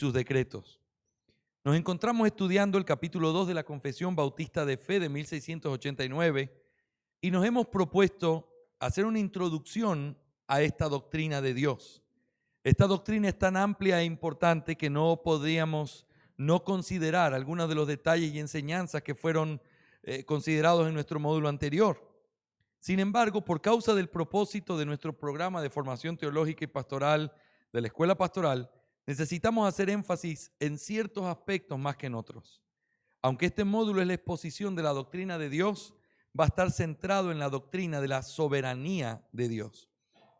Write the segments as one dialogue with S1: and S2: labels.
S1: sus decretos. Nos encontramos estudiando el capítulo 2 de la Confesión Bautista de Fe de 1689 y nos hemos propuesto hacer una introducción a esta doctrina de Dios. Esta doctrina es tan amplia e importante que no podríamos no considerar algunos de los detalles y enseñanzas que fueron considerados en nuestro módulo anterior. Sin embargo, por causa del propósito de nuestro programa de formación teológica y pastoral de la Escuela Pastoral, necesitamos hacer énfasis en ciertos aspectos más que en otros. Aunque este módulo es la exposición de la doctrina de Dios, va a estar centrado en la doctrina de la soberanía de Dios.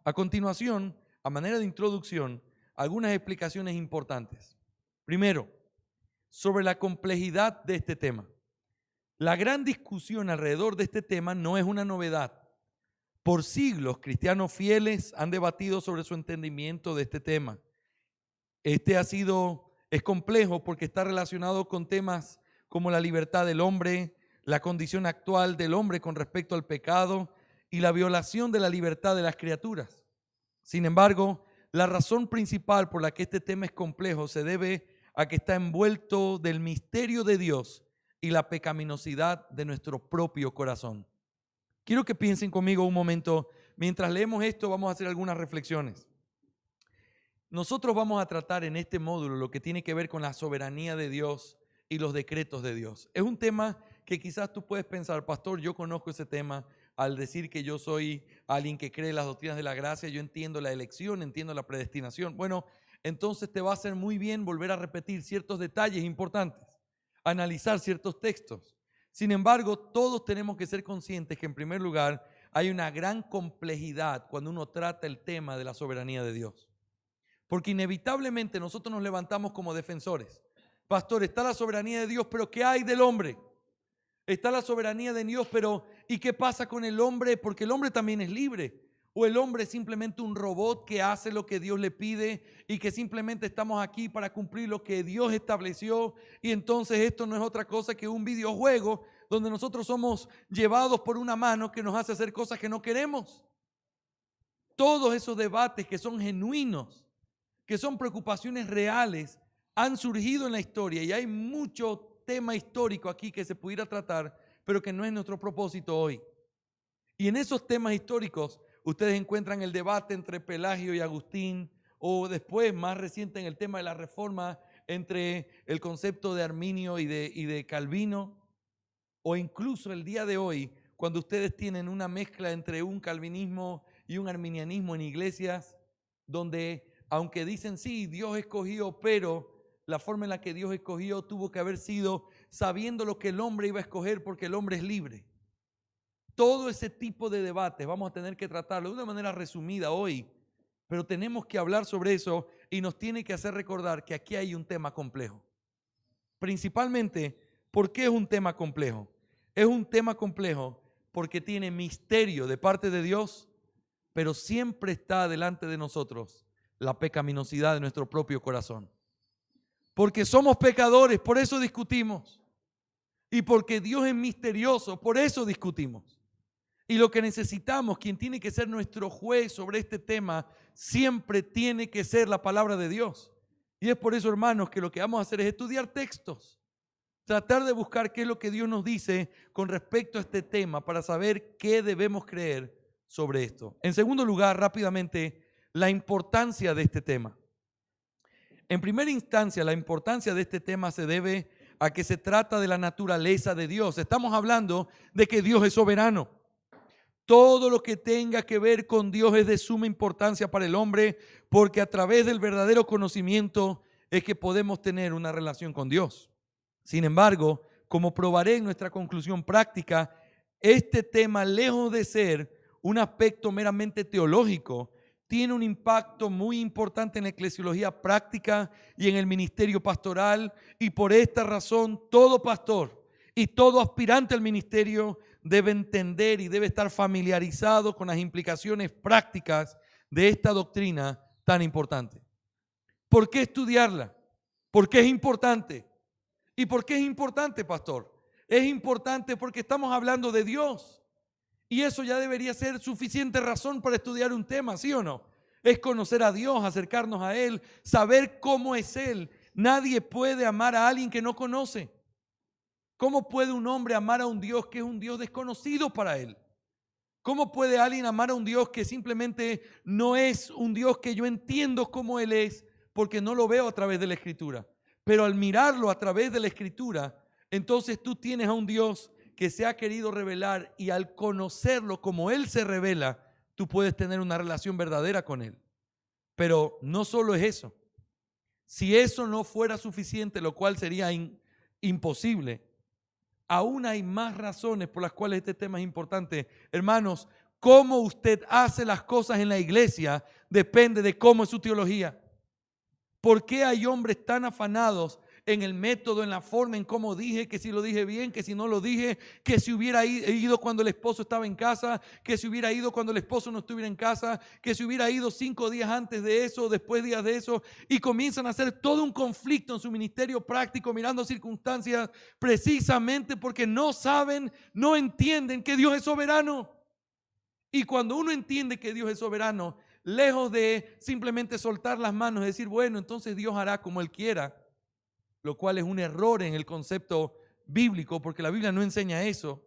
S1: A continuación, a manera de introducción, algunas explicaciones importantes. Primero, sobre la complejidad de este tema. La gran discusión alrededor de este tema no es una novedad. Por siglos, cristianos fieles han debatido sobre su entendimiento de este tema. Es complejo porque está relacionado con temas como la libertad del hombre, la condición actual del hombre con respecto al pecado y la violación de la libertad de las criaturas. Sin embargo, la razón principal por la que este tema es complejo se debe a que está envuelto del misterio de Dios y la pecaminosidad de nuestro propio corazón. Quiero que piensen conmigo un momento. Mientras leemos esto, vamos a hacer algunas reflexiones. Nosotros vamos a tratar en este módulo lo que tiene que ver con la soberanía de Dios y los decretos de Dios. Es un tema que quizás tú puedes pensar, pastor, yo conozco ese tema. Al decir que yo soy alguien que cree en las doctrinas de la gracia, yo entiendo la elección, entiendo la predestinación. Bueno, entonces te va a hacer muy bien volver a repetir ciertos detalles importantes, analizar ciertos textos. Sin embargo, todos tenemos que ser conscientes que en primer lugar hay una gran complejidad cuando uno trata el tema de la soberanía de Dios. Porque inevitablemente nosotros nos levantamos como defensores. Pastor, está la soberanía de Dios, pero ¿qué hay del hombre? Está la soberanía de Dios, pero ¿y qué pasa con el hombre? Porque el hombre también es libre. O el hombre es simplemente un robot que hace lo que Dios le pide y que simplemente estamos aquí para cumplir lo que Dios estableció. Y entonces esto no es otra cosa que un videojuego donde nosotros somos llevados por una mano que nos hace hacer cosas que no queremos. Todos esos debates que son genuinos, que son preocupaciones reales, han surgido en la historia y hay mucho tema histórico aquí que se pudiera tratar, pero que no es nuestro propósito hoy. Y en esos temas históricos ustedes encuentran el debate entre Pelagio y Agustín, o después, más reciente, en el tema de la reforma entre el concepto de Arminio y de Calvino, o incluso el día de hoy, cuando ustedes tienen una mezcla entre un calvinismo y un arminianismo en iglesias, donde aunque dicen sí, Dios escogió, pero la forma en la que Dios escogió tuvo que haber sido sabiendo lo que el hombre iba a escoger porque el hombre es libre. Todo ese tipo de debates vamos a tener que tratarlo de una manera resumida hoy, pero tenemos que hablar sobre eso y nos tiene que hacer recordar que aquí hay un tema complejo. Principalmente, ¿por qué es un tema complejo? Es un tema complejo porque tiene misterio de parte de Dios, pero siempre está delante de nosotros la pecaminosidad de nuestro propio corazón. Porque somos pecadores, por eso discutimos. Y porque Dios es misterioso, por eso discutimos. Y lo que necesitamos, quien tiene que ser nuestro juez sobre este tema, siempre tiene que ser la palabra de Dios. Y es por eso, hermanos, que lo que vamos a hacer es estudiar textos. Tratar de buscar qué es lo que Dios nos dice con respecto a este tema para saber qué debemos creer sobre esto. En segundo lugar, rápidamente, la importancia de este tema. En primera instancia, la importancia de este tema se debe a que se trata de la naturaleza de Dios. Estamos hablando de que Dios es soberano. Todo lo que tenga que ver con Dios es de suma importancia para el hombre, porque a través del verdadero conocimiento es que podemos tener una relación con Dios. Sin embargo, como probaré en nuestra conclusión práctica, este tema, lejos de ser un aspecto meramente teológico, tiene un impacto muy importante en la eclesiología práctica y en el ministerio pastoral, y por esta razón todo pastor y todo aspirante al ministerio debe entender y debe estar familiarizado con las implicaciones prácticas de esta doctrina tan importante. ¿Por qué estudiarla? ¿Por qué es importante? ¿Y por qué es importante, pastor? Es importante porque estamos hablando de Dios. Y eso ya debería ser suficiente razón para estudiar un tema, ¿sí o no? Es conocer a Dios, acercarnos a Él, saber cómo es Él, Nadie puede amar a alguien que no conoce. ¿Cómo puede un hombre amar a un Dios que es un Dios desconocido para él? ¿Cómo puede alguien amar a un Dios que simplemente no es un Dios que yo entiendo cómo Él es porque no lo veo a través de la Escritura? Pero al mirarlo a través de la Escritura, entonces tú tienes a un Dios que se ha querido revelar y al conocerlo como Él se revela, tú puedes tener una relación verdadera con Él. Pero no solo es eso. Si eso no fuera suficiente, lo cual sería imposible, aún hay más razones por las cuales este tema es importante. Hermanos, cómo usted hace las cosas en la iglesia depende de cómo es su teología. ¿Por qué hay hombres tan afanados en el método, en la forma, en cómo dije, que si lo dije bien, que si no lo dije, que si hubiera ido cuando el esposo estaba en casa, que si hubiera ido cuando el esposo no estuviera en casa, que si hubiera ido 5 días antes de eso, después días de eso, y comienzan a hacer todo un conflicto en su ministerio práctico, mirando circunstancias, precisamente porque no saben, no entienden que Dios es soberano. Y cuando uno entiende que Dios es soberano, lejos de simplemente soltar las manos y decir, bueno, entonces Dios hará como Él quiera, lo cual es un error en el concepto bíblico, porque la Biblia no enseña eso.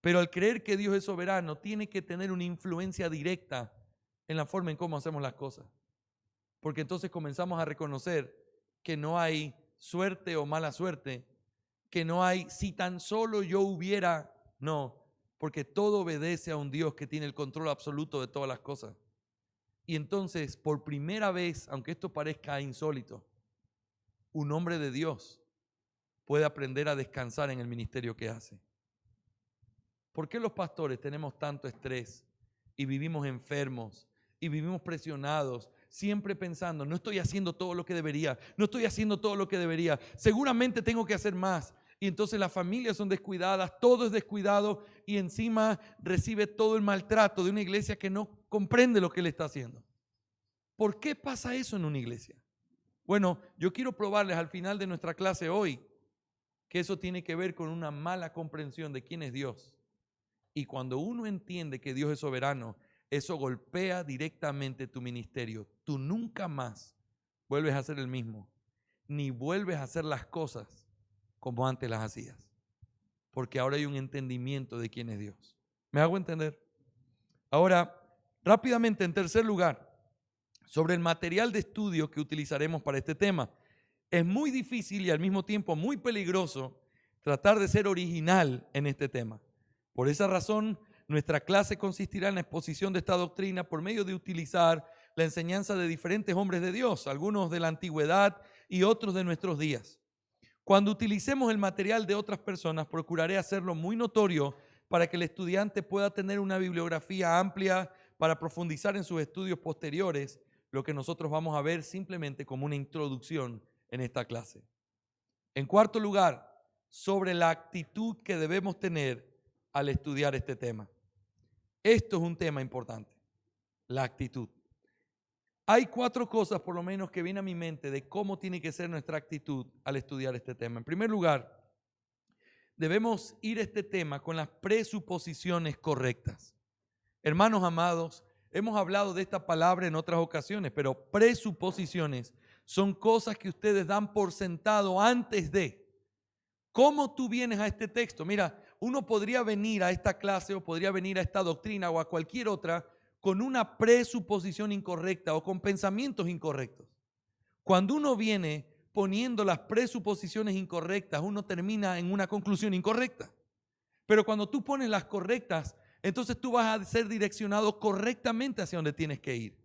S1: Pero al creer que Dios es soberano, tiene que tener una influencia directa en la forma en cómo hacemos las cosas. Porque entonces comenzamos a reconocer que no hay suerte o mala suerte, que no hay si tan solo yo hubiera, no, porque todo obedece a un Dios que tiene el control absoluto de todas las cosas. Y entonces, por primera vez, aunque esto parezca insólito, un hombre de Dios puede aprender a descansar en el ministerio que hace. ¿Por qué los pastores tenemos tanto estrés y vivimos enfermos y vivimos presionados, siempre pensando, no estoy haciendo todo lo que debería, no estoy haciendo todo lo que debería, seguramente tengo que hacer más? Y entonces las familias son descuidadas, todo es descuidado y encima recibe todo el maltrato de una iglesia que no comprende lo que él está haciendo. ¿Por qué pasa eso en una iglesia? Bueno, yo quiero probarles al final de nuestra clase hoy que eso tiene que ver con una mala comprensión de quién es Dios. Y cuando uno entiende que Dios es soberano, eso golpea directamente tu ministerio. Tú nunca más vuelves a ser el mismo, ni vuelves a hacer las cosas como antes las hacías, porque ahora hay un entendimiento de quién es Dios. ¿Me hago entender? Ahora, rápidamente, en tercer lugar, sobre el material de estudio que utilizaremos para este tema. Es muy difícil y al mismo tiempo muy peligroso tratar de ser original en este tema. Por esa razón, nuestra clase consistirá en la exposición de esta doctrina por medio de utilizar la enseñanza de diferentes hombres de Dios, algunos de la antigüedad y otros de nuestros días. Cuando utilicemos el material de otras personas, procuraré hacerlo muy notorio para que el estudiante pueda tener una bibliografía amplia para profundizar en sus estudios posteriores, lo que nosotros vamos a ver simplemente como una introducción en esta clase. En cuarto lugar, sobre la actitud que debemos tener al estudiar este tema. Esto es un tema importante, la actitud. Hay 4 cosas por lo menos que vienen a mi mente de cómo tiene que ser nuestra actitud al estudiar este tema. En primer lugar, debemos ir a este tema con las presuposiciones correctas. Hermanos amados, hemos hablado de esta palabra en otras ocasiones, pero presuposiciones son cosas que ustedes dan por sentado antes de. ¿Cómo tú vienes a este texto? Mira, uno podría venir a esta clase o podría venir a esta doctrina o a cualquier otra con una presuposición incorrecta o con pensamientos incorrectos. Cuando uno viene poniendo las presuposiciones incorrectas, uno termina en una conclusión incorrecta. Pero cuando tú pones las correctas, entonces tú vas a ser direccionado correctamente hacia donde tienes que ir.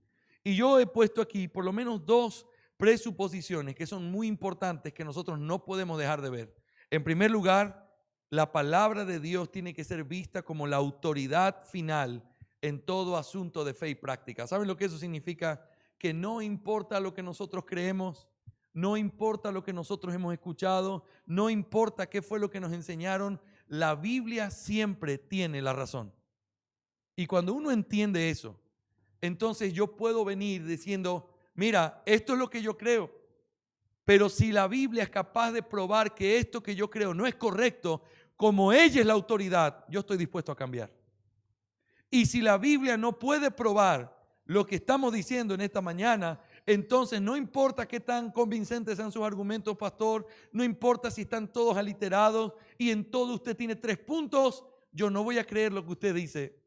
S1: Y yo he puesto aquí por lo menos 2 presuposiciones que son muy importantes que nosotros no podemos dejar de ver. En primer lugar, la palabra de Dios tiene que ser vista como la autoridad final en todo asunto de fe y práctica. ¿Saben lo que eso significa? Que no importa lo que nosotros creemos, no importa lo que nosotros hemos escuchado, no importa qué fue lo que nos enseñaron, la Biblia siempre tiene la razón. Y cuando uno entiende eso, entonces yo puedo venir diciendo, mira, esto es lo que yo creo, pero si la Biblia es capaz de probar que esto que yo creo no es correcto, como ella es la autoridad, yo estoy dispuesto a cambiar. Y si la Biblia no puede probar lo que estamos diciendo en esta mañana, entonces no importa qué tan convincentes sean sus argumentos, pastor, no importa si están todos aliterados y en todo usted tiene 3 puntos, yo no voy a creer lo que usted dice,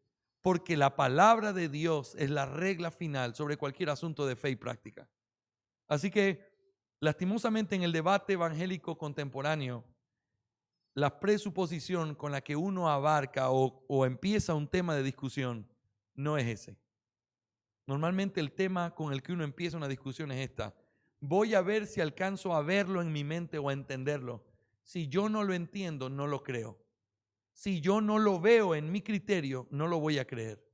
S1: porque la palabra de Dios es la regla final sobre cualquier asunto de fe y práctica. Así que, lastimosamente, en el debate evangélico contemporáneo, la presuposición con la que uno abarca o empieza un tema de discusión no es ese. Normalmente el tema con el que uno empieza una discusión es esta: voy a ver si alcanzo a verlo en mi mente o a entenderlo. Si yo no lo entiendo, no lo creo. Si yo no lo veo en mi criterio, no lo voy a creer.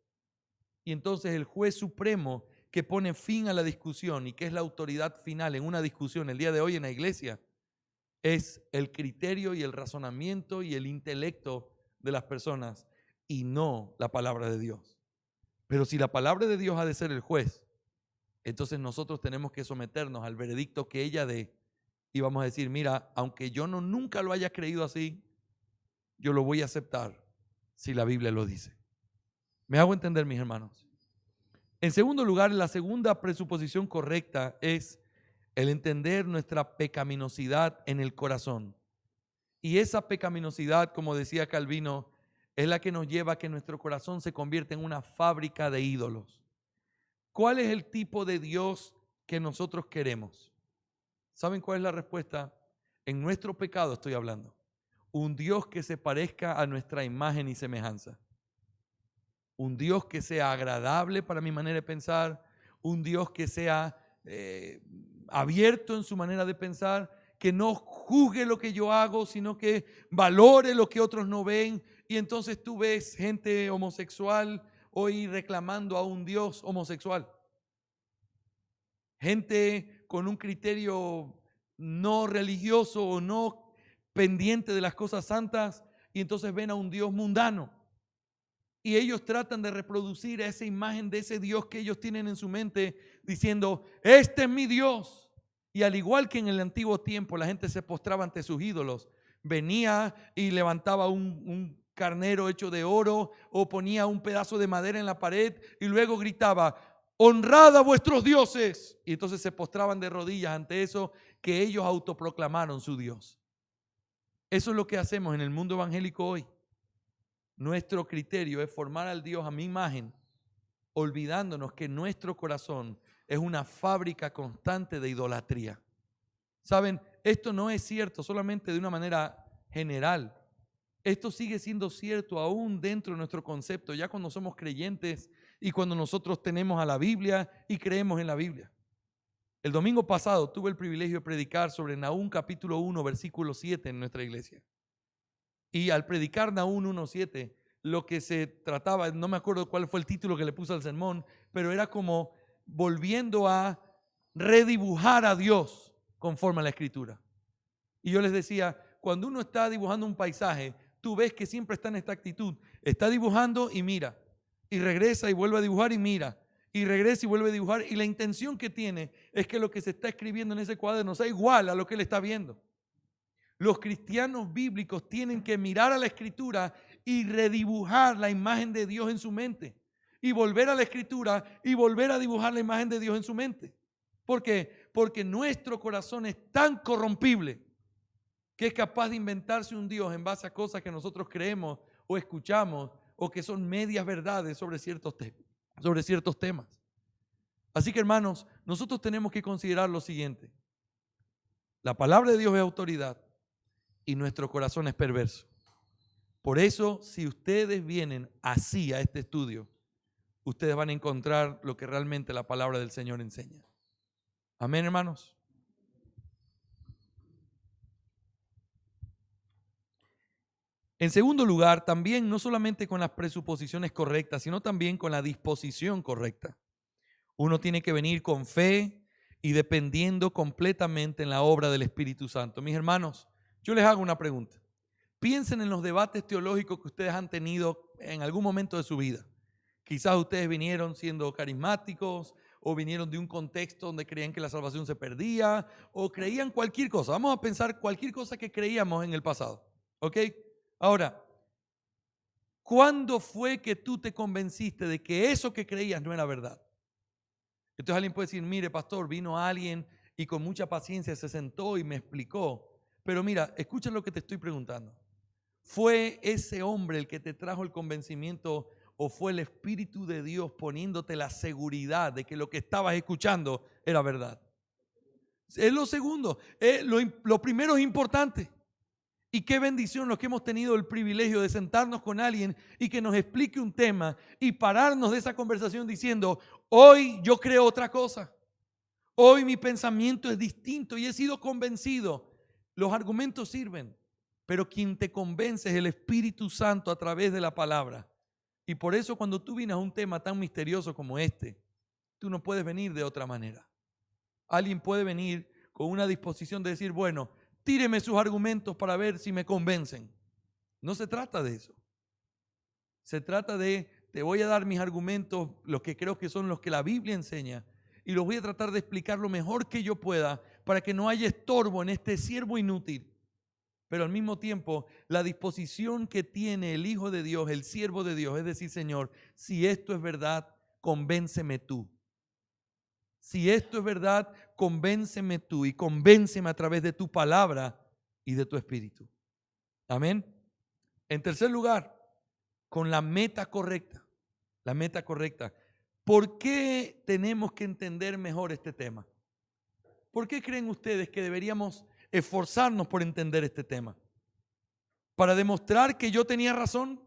S1: Y entonces el juez supremo que pone fin a la discusión y que es la autoridad final en una discusión el día de hoy en la iglesia es el criterio y el razonamiento y el intelecto de las personas y no la palabra de Dios. Pero si la palabra de Dios ha de ser el juez, entonces nosotros tenemos que someternos al veredicto que ella dé y vamos a decir, mira, aunque yo nunca lo haya creído así, yo lo voy a aceptar si la Biblia lo dice. ¿Me hago entender, mis hermanos? En segundo lugar, la segunda presuposición correcta es el entender nuestra pecaminosidad en el corazón. Y esa pecaminosidad, como decía Calvino, es la que nos lleva a que nuestro corazón se convierta en una fábrica de ídolos. ¿Cuál es el tipo de Dios que nosotros queremos? ¿Saben cuál es la respuesta? En nuestro pecado estoy hablando. Un Dios que se parezca a nuestra imagen y semejanza. Un Dios que sea agradable para mi manera de pensar. Un Dios que sea abierto en su manera de pensar, que no juzgue lo que yo hago, sino que valore lo que otros no ven. Y entonces tú ves gente homosexual hoy reclamando a un Dios homosexual. Gente con un criterio no religioso o no pendiente de las cosas santas, y entonces ven a un Dios mundano. Y ellos tratan de reproducir esa imagen de ese Dios que ellos tienen en su mente, diciendo, este es mi Dios. Y al igual que en el antiguo tiempo la gente se postraba ante sus ídolos, venía y levantaba un carnero hecho de oro o ponía un pedazo de madera en la pared y luego gritaba, honrad a vuestros dioses. Y entonces se postraban de rodillas ante eso que ellos autoproclamaron su Dios. Eso es lo que hacemos en el mundo evangélico hoy. Nuestro criterio es formar al Dios a mi imagen, olvidándonos que nuestro corazón es una fábrica constante de idolatría. Saben, esto no es cierto solamente de una manera general. Esto sigue siendo cierto aún dentro de nuestro concepto, ya cuando somos creyentes y cuando nosotros tenemos a la Biblia y creemos en la Biblia. El domingo pasado tuve el privilegio de predicar sobre Nahum capítulo 1, versículo 7 en nuestra iglesia. Y al predicar Nahum 1:7, lo que se trataba, no me acuerdo cuál fue el título que le puse al sermón, pero era como volviendo a redibujar a Dios conforme a la Escritura. Y yo les decía, cuando uno está dibujando un paisaje, tú ves que siempre está en esta actitud. Está dibujando y mira, y regresa y vuelve a dibujar y mira, y regresa y vuelve a dibujar. Y la intención que tiene es que lo que se está escribiendo en ese cuaderno sea igual a lo que él está viendo. Los cristianos bíblicos tienen que mirar a la Escritura y redibujar la imagen de Dios en su mente. Y volver a la Escritura y volver a dibujar la imagen de Dios en su mente. ¿Por qué? Porque nuestro corazón es tan corrompible que es capaz de inventarse un Dios en base a cosas que nosotros creemos o escuchamos o que son medias verdades sobre ciertos temas. Así que, hermanos, nosotros tenemos que considerar lo siguiente. La palabra de Dios es autoridad y nuestro corazón es perverso. Por eso, si ustedes vienen así a este estudio, ustedes van a encontrar lo que realmente la palabra del Señor enseña. Amén, hermanos. En segundo lugar, también no solamente con las presuposiciones correctas, sino también con la disposición correcta. Uno tiene que venir con fe y dependiendo completamente en la obra del Espíritu Santo. Mis hermanos, yo les hago una pregunta. Piensen en los debates teológicos que ustedes han tenido en algún momento de su vida. Quizás ustedes vinieron siendo carismáticos o vinieron de un contexto donde creían que la salvación se perdía o creían cualquier cosa. Vamos a pensar cualquier cosa que creíamos en el pasado. ¿Ok? Ahora, ¿cuándo fue que tú te convenciste de que eso que creías no era verdad? Entonces alguien puede decir, mire, pastor, vino alguien y con mucha paciencia se sentó y me explicó. Pero mira, escucha lo que te estoy preguntando. ¿Fue ese hombre el que te trajo el convencimiento o fue el Espíritu de Dios poniéndote la seguridad de que lo que estabas escuchando era verdad? Es lo segundo. Lo primero es importante. Y qué bendición los que hemos tenido el privilegio de sentarnos con alguien y que nos explique un tema y pararnos de esa conversación diciendo, hoy yo creo otra cosa. Hoy mi pensamiento es distinto y he sido convencido. Los argumentos sirven, pero quien te convence es el Espíritu Santo a través de la palabra. Y por eso cuando tú vienes a un tema tan misterioso como este, tú no puedes venir de otra manera. Alguien puede venir con una disposición de decir, bueno, tíreme sus argumentos para ver si me convencen. No se trata de eso. Se trata de, te voy a dar mis argumentos, los que creo que son los que la Biblia enseña, y los voy a tratar de explicar lo mejor que yo pueda para que no haya estorbo en este siervo inútil. Pero al mismo tiempo, la disposición que tiene el Hijo de Dios, el siervo de Dios, es decir, Señor, si esto es verdad, convénceme tú. Si esto es verdad, convénceme tú y convénceme a través de tu palabra y de tu espíritu. Amén. En tercer lugar, con la meta correcta. La meta correcta. ¿Por qué tenemos que entender mejor este tema? ¿Por qué creen ustedes que deberíamos esforzarnos por entender este tema? ¿Para demostrar que yo tenía razón?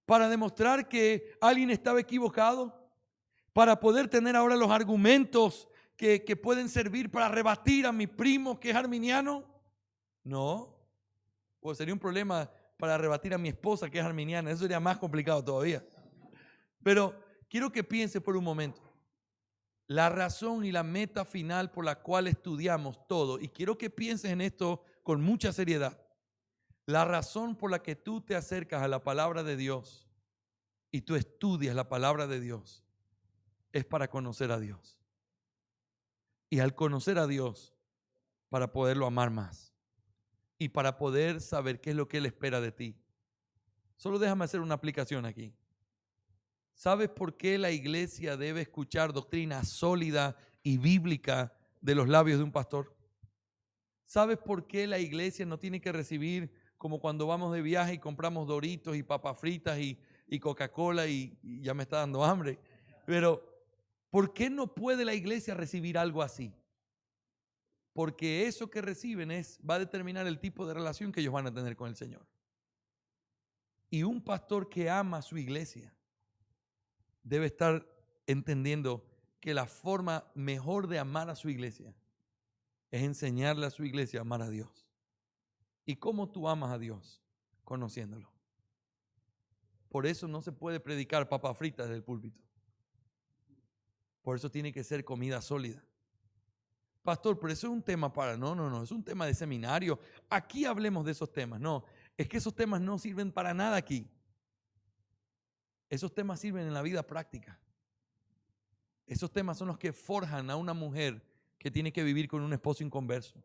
S1: ¿Para demostrar que alguien estaba equivocado? ¿Para poder tener ahora los argumentos que pueden servir para rebatir a mi primo que es arminiano? No. Pues sería un problema para rebatir a mi esposa que es arminiana. Eso sería más complicado todavía. Pero quiero que piense por un momento. La razón y la meta final por la cual estudiamos todo, y quiero que pienses en esto con mucha seriedad. La razón por la que tú te acercas a la palabra de Dios y tú estudias la palabra de Dios es para conocer a Dios. Y al conocer a Dios, para poderlo amar más y para poder saber qué es lo que Él espera de ti. Solo déjame hacer una aplicación aquí. ¿Sabes por qué la iglesia debe escuchar doctrina sólida y bíblica de los labios de un pastor? ¿Sabes por qué la iglesia no tiene que recibir como cuando vamos de viaje y compramos Doritos y papas fritas y Coca-Cola y ya me está dando hambre? Pero ¿por qué no puede la iglesia recibir algo así? Porque eso que reciben va a determinar el tipo de relación que ellos van a tener con el Señor. Y un pastor que ama a su iglesia debe estar entendiendo que la forma mejor de amar a su iglesia es enseñarle a su iglesia a amar a Dios. ¿Y cómo tú amas a Dios? Conociéndolo. Por eso no se puede predicar papas fritas desde el púlpito. Por eso tiene que ser comida sólida. Pastor, pero eso es un tema para... No, es un tema de seminario. Aquí hablemos de esos temas. No, es que esos temas no sirven para nada aquí. Esos temas sirven en la vida práctica. Esos temas son los que forjan a una mujer que tiene que vivir con un esposo inconverso.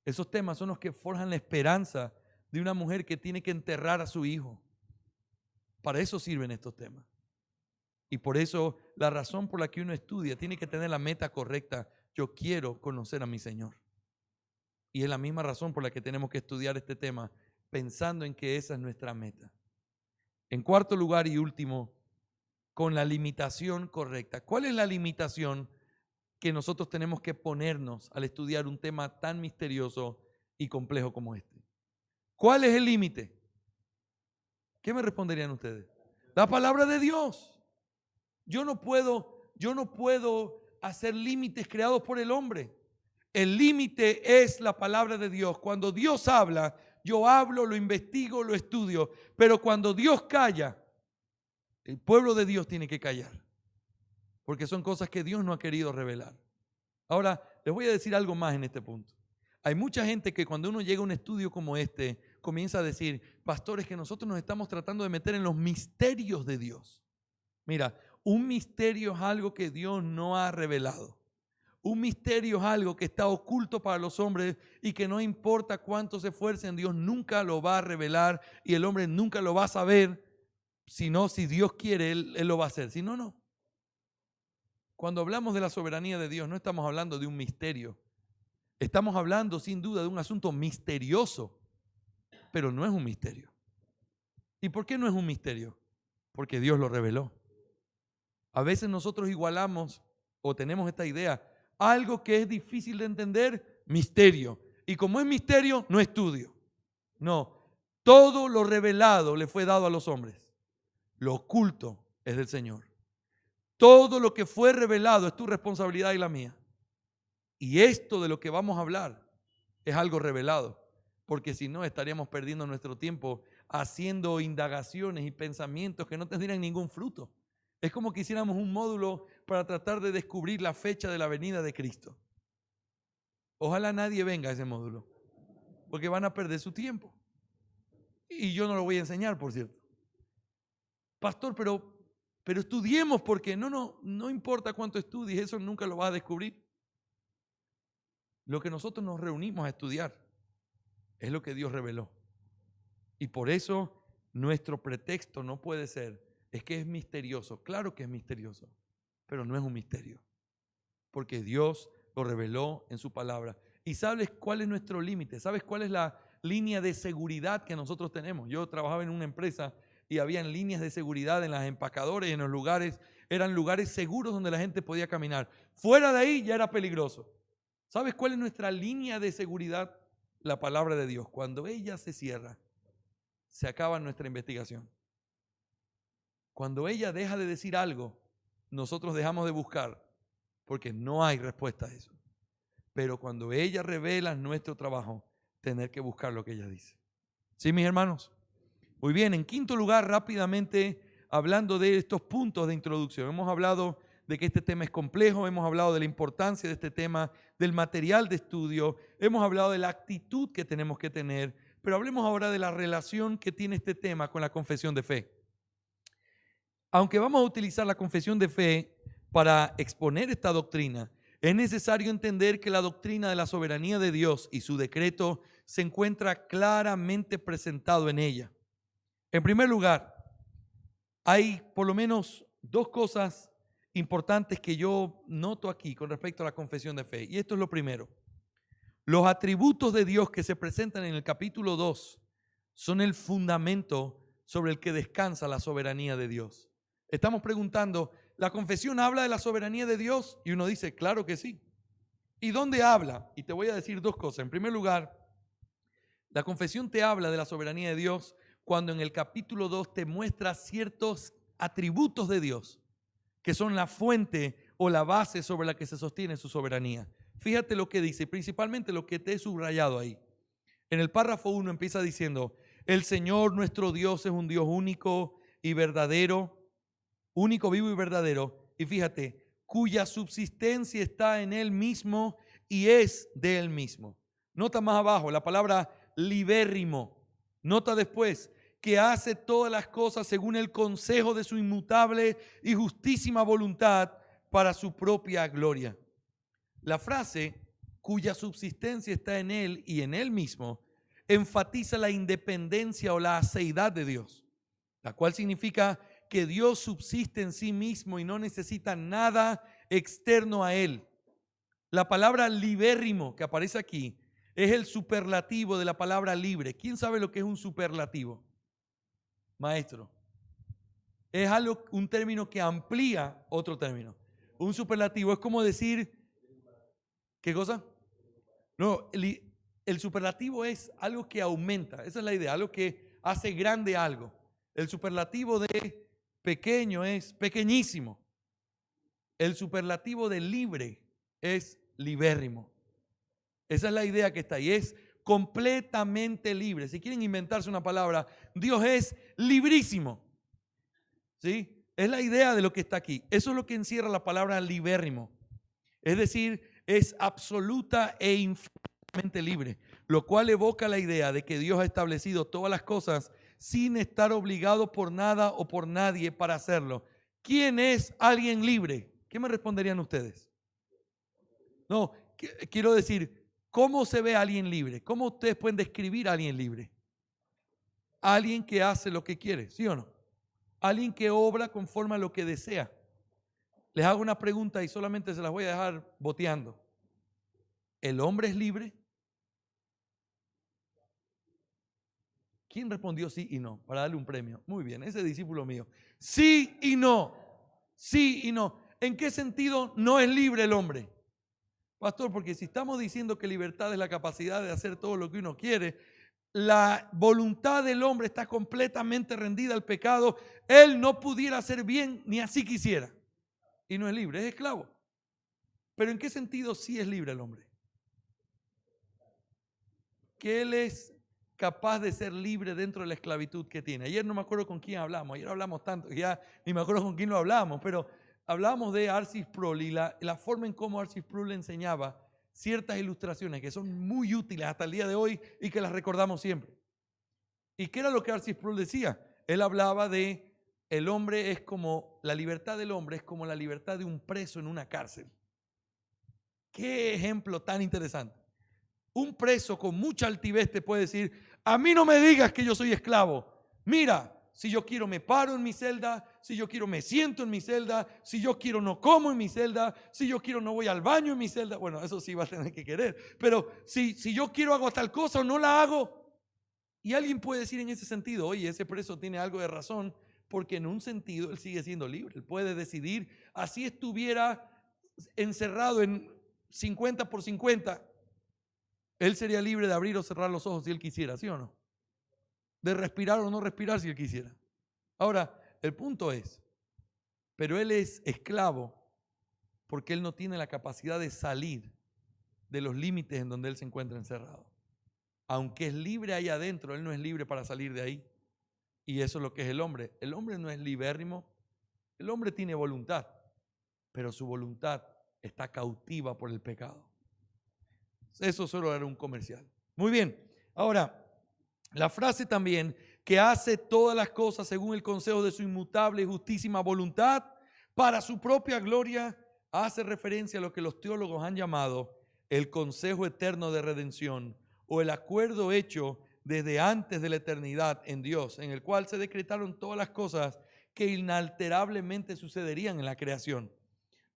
S1: Esos temas son los que forjan la esperanza de una mujer que tiene que enterrar a su hijo. Para eso sirven estos temas. Y por eso la razón por la que uno estudia tiene que tener la meta correcta. Yo quiero conocer a mi Señor. Y es la misma razón por la que tenemos que estudiar este tema, pensando en que esa es nuestra meta. En cuarto lugar y último, con la limitación correcta. ¿Cuál es la limitación que nosotros tenemos que ponernos al estudiar un tema tan misterioso y complejo como este? ¿Cuál es el límite? ¿Qué me responderían ustedes? La palabra de Dios. Yo no puedo hacer límites creados por el hombre. El límite es la palabra de Dios. Cuando Dios habla, yo hablo, lo investigo, lo estudio. Pero cuando Dios calla, el pueblo de Dios tiene que callar. Porque son cosas que Dios no ha querido revelar. Ahora, les voy a decir algo más en este punto. Hay mucha gente que cuando uno llega a un estudio como este, comienza a decir, pastores, que nosotros nos estamos tratando de meter en los misterios de Dios. Mira, un misterio es algo que Dios no ha revelado. Un misterio es algo que está oculto para los hombres y que no importa cuánto se esfuercen, Dios nunca lo va a revelar y el hombre nunca lo va a saber. Si Dios quiere, Él lo va a hacer. Si no, no. Cuando hablamos de la soberanía de Dios, no estamos hablando de un misterio. Estamos hablando sin duda de un asunto misterioso, pero no es un misterio. ¿Y por qué no es un misterio? Porque Dios lo reveló. A veces nosotros igualamos o tenemos esta idea, algo que es difícil de entender, misterio. Y como es misterio, no estudio. No, todo lo revelado le fue dado a los hombres. Lo oculto es del Señor. Todo lo que fue revelado es tu responsabilidad y la mía. Y esto de lo que vamos a hablar es algo revelado, porque si no estaríamos perdiendo nuestro tiempo haciendo indagaciones y pensamientos que no tendrían ningún fruto. Es como que hiciéramos un módulo para tratar de descubrir la fecha de la venida de Cristo. Ojalá nadie venga a ese módulo, porque van a perder su tiempo. Y yo no lo voy a enseñar, por cierto. Pastor, pero estudiemos, porque no importa cuánto estudies, eso nunca lo vas a descubrir. Lo que nosotros nos reunimos a estudiar es lo que Dios reveló. Y por eso nuestro pretexto no puede ser, es que es misterioso. Claro que es misterioso, pero no es un misterio, porque Dios lo reveló en su palabra. ¿Y sabes cuál es nuestro límite? ¿Sabes cuál es la línea de seguridad que nosotros tenemos? Yo trabajaba en una empresa y habían líneas de seguridad en las empacadoras y en los lugares, eran lugares seguros donde la gente podía caminar. Fuera de ahí ya era peligroso. ¿Sabes cuál es nuestra línea de seguridad? La palabra de Dios. Cuando ella se cierra, se acaba nuestra investigación. Cuando ella deja de decir algo, nosotros dejamos de buscar, porque no hay respuesta a eso. Pero cuando ella revela nuestro trabajo, tener que buscar lo que ella dice. ¿Sí, mis hermanos? Muy bien, en quinto lugar, rápidamente, hablando de estos puntos de introducción. Hemos hablado de que este tema es complejo, hemos hablado de la importancia de este tema, del material de estudio, hemos hablado de la actitud que tenemos que tener, pero hablemos ahora de la relación que tiene este tema con la confesión de fe. Aunque vamos a utilizar la confesión de fe para exponer esta doctrina, es necesario entender que la doctrina de la soberanía de Dios y su decreto se encuentra claramente presentado en ella. En primer lugar, hay por lo menos dos cosas importantes que yo noto aquí con respecto a la confesión de fe. Y esto es lo primero. Los atributos de Dios que se presentan en el capítulo 2 son el fundamento sobre el que descansa la soberanía de Dios. Estamos preguntando, ¿la confesión habla de la soberanía de Dios? Y uno dice, claro que sí. ¿Y dónde habla? Y te voy a decir dos cosas. En primer lugar, la confesión te habla de la soberanía de Dios cuando en el capítulo 2 te muestra ciertos atributos de Dios que son la fuente o la base sobre la que se sostiene su soberanía. Fíjate lo que dice, principalmente lo que te he subrayado ahí. En el párrafo 1 empieza diciendo, el Señor nuestro Dios es un Dios único y verdadero, único, vivo y verdadero. Y fíjate, cuya subsistencia está en Él mismo y es de Él mismo. Nota más abajo la palabra libérrimo. Nota después que hace todas las cosas según el consejo de su inmutable y justísima voluntad para su propia gloria. La frase, cuya subsistencia está en Él y en Él mismo, enfatiza la independencia o la aceidad de Dios, la cual significa que Dios subsiste en sí mismo y no necesita nada externo a Él. La palabra libérrimo que aparece aquí es el superlativo de la palabra libre. ¿Quién sabe lo que es un superlativo? Maestro. Es algo, un término que amplía otro término. Un superlativo es como decir, ¿qué cosa? No, el superlativo es algo que aumenta, esa es la idea, algo que hace grande algo. El superlativo de pequeño es pequeñísimo. El superlativo de libre es libérrimo. Esa es la idea que está ahí, es completamente libre. Si quieren inventarse una palabra, Dios es librísimo. ¿Sí? Es la idea de lo que está aquí. Eso es lo que encierra la palabra libérrimo. Es decir, es absoluta e infinitamente libre, lo cual evoca la idea de que Dios ha establecido todas las cosas sin estar obligado por nada o por nadie para hacerlo. ¿Quién es alguien libre? ¿Qué me responderían ustedes? No, quiero decir, ¿cómo se ve a alguien libre? ¿Cómo ustedes pueden describir a alguien libre? Alguien que hace lo que quiere, ¿sí o no? Alguien que obra conforme a lo que desea. Les hago una pregunta y solamente se las voy a dejar boteando. ¿El hombre es libre? ¿Quién respondió sí y no? Para darle un premio. Muy bien, ese discípulo mío. Sí y no. Sí y no. ¿En qué sentido no es libre el hombre? Pastor, porque si estamos diciendo que libertad es la capacidad de hacer todo lo que uno quiere, la voluntad del hombre está completamente rendida al pecado. Él no pudiera hacer bien ni así quisiera. Y no es libre, es esclavo. Pero ¿en qué sentido sí es libre el hombre? Que él es capaz de ser libre dentro de la esclavitud que tiene. Ayer no me acuerdo con quién hablamos, ayer hablamos tanto, ya ni me acuerdo con quién lo hablamos, pero hablamos de R.C. Sproul y la forma en cómo R.C. Sproul le enseñaba ciertas ilustraciones que son muy útiles hasta el día de hoy y que las recordamos siempre. ¿Y qué era lo que R.C. Sproul decía? Él hablaba de el hombre es como, la libertad del hombre es como la libertad de un preso en una cárcel. Qué ejemplo tan interesante. Un preso con mucha altivez te puede decir, a mí no me digas que yo soy esclavo. Mira, si yo quiero me paro en mi celda, si yo quiero me siento en mi celda, si yo quiero no como en mi celda, si yo quiero no voy al baño en mi celda. Bueno, eso sí va a tener que querer. Pero si yo quiero hago tal cosa o no la hago. Y alguien puede decir en ese sentido, oye, ese preso tiene algo de razón, porque en un sentido él sigue siendo libre. Él puede decidir, así estuviera encerrado en 50 por 50, él sería libre de abrir o cerrar los ojos si él quisiera, ¿sí o no? De respirar o no respirar si él quisiera. Ahora, el punto es, pero él es esclavo porque él no tiene la capacidad de salir de los límites en donde él se encuentra encerrado. Aunque es libre ahí adentro, él no es libre para salir de ahí. Y eso es lo que es el hombre. El hombre no es libérrimo. El hombre tiene voluntad, pero su voluntad está cautiva por el pecado. Eso solo era un comercial. Muy bien. Ahora, la frase también, que hace todas las cosas según el consejo de su inmutable y justísima voluntad para su propia gloria, hace referencia a lo que los teólogos han llamado el consejo eterno de redención o el acuerdo hecho desde antes de la eternidad en Dios, en el cual se decretaron todas las cosas que inalterablemente sucederían en la creación.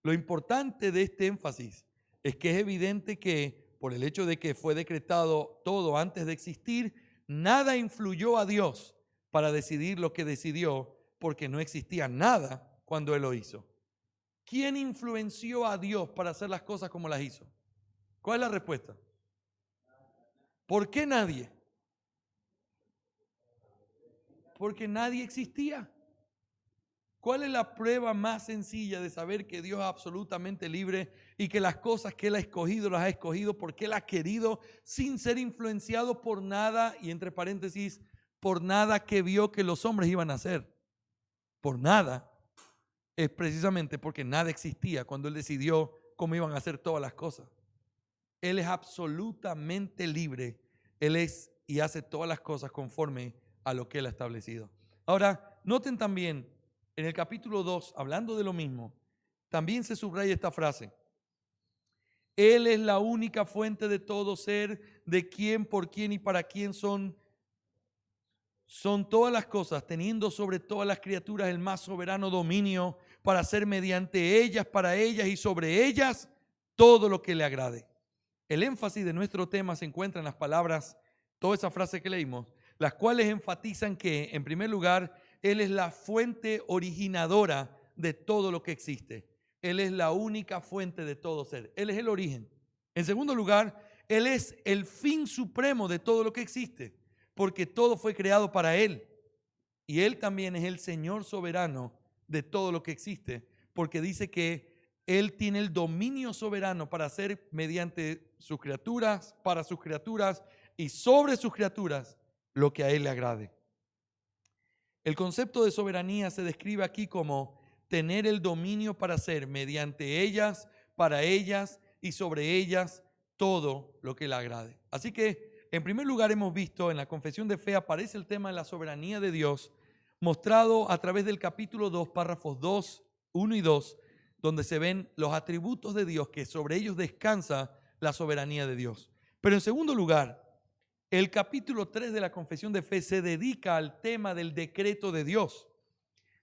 S1: Lo importante de este énfasis es que es evidente que por el hecho de que fue decretado todo antes de existir, nada influyó a Dios para decidir lo que decidió, porque no existía nada cuando Él lo hizo. ¿Quién influenció a Dios para hacer las cosas como las hizo? ¿Cuál es la respuesta? ¿Por qué nadie? Porque nadie existía. ¿Cuál es la prueba más sencilla de saber que Dios es absolutamente libre y que las cosas que Él ha escogido las ha escogido porque Él ha querido sin ser influenciado por nada, y entre paréntesis, por nada que vio que los hombres iban a hacer? Por nada. Es precisamente porque nada existía cuando Él decidió cómo iban a hacer todas las cosas. Él es absolutamente libre. Él es y hace todas las cosas conforme a lo que Él ha establecido. Ahora, noten también en el capítulo 2, hablando de lo mismo, también se subraya esta frase. Él es la única fuente de todo ser, de quién, por quién y para quién son todas las cosas, teniendo sobre todas las criaturas el más soberano dominio para hacer mediante ellas, para ellas y sobre ellas todo lo que le agrade. El énfasis de nuestro tema se encuentra en las palabras, toda esa frase que leímos, las cuales enfatizan que, en primer lugar, Él es la fuente originadora de todo lo que existe. Él es la única fuente de todo ser. Él es el origen. En segundo lugar, Él es el fin supremo de todo lo que existe, porque todo fue creado para Él. Y Él también es el Señor soberano de todo lo que existe, porque dice que Él tiene el dominio soberano para hacer mediante sus criaturas, para sus criaturas y sobre sus criaturas lo que a Él le agrade. El concepto de soberanía se describe aquí como tener el dominio para hacer mediante ellas, para ellas y sobre ellas todo lo que le agrade. Así que, en primer lugar, hemos visto en la confesión de fe aparece el tema de la soberanía de Dios, mostrado a través del capítulo 2, párrafos 2, 1 y 2, donde se ven los atributos de Dios, que sobre ellos descansa la soberanía de Dios. Pero en segundo lugar, el capítulo 3 de la confesión de fe se dedica al tema del decreto de Dios.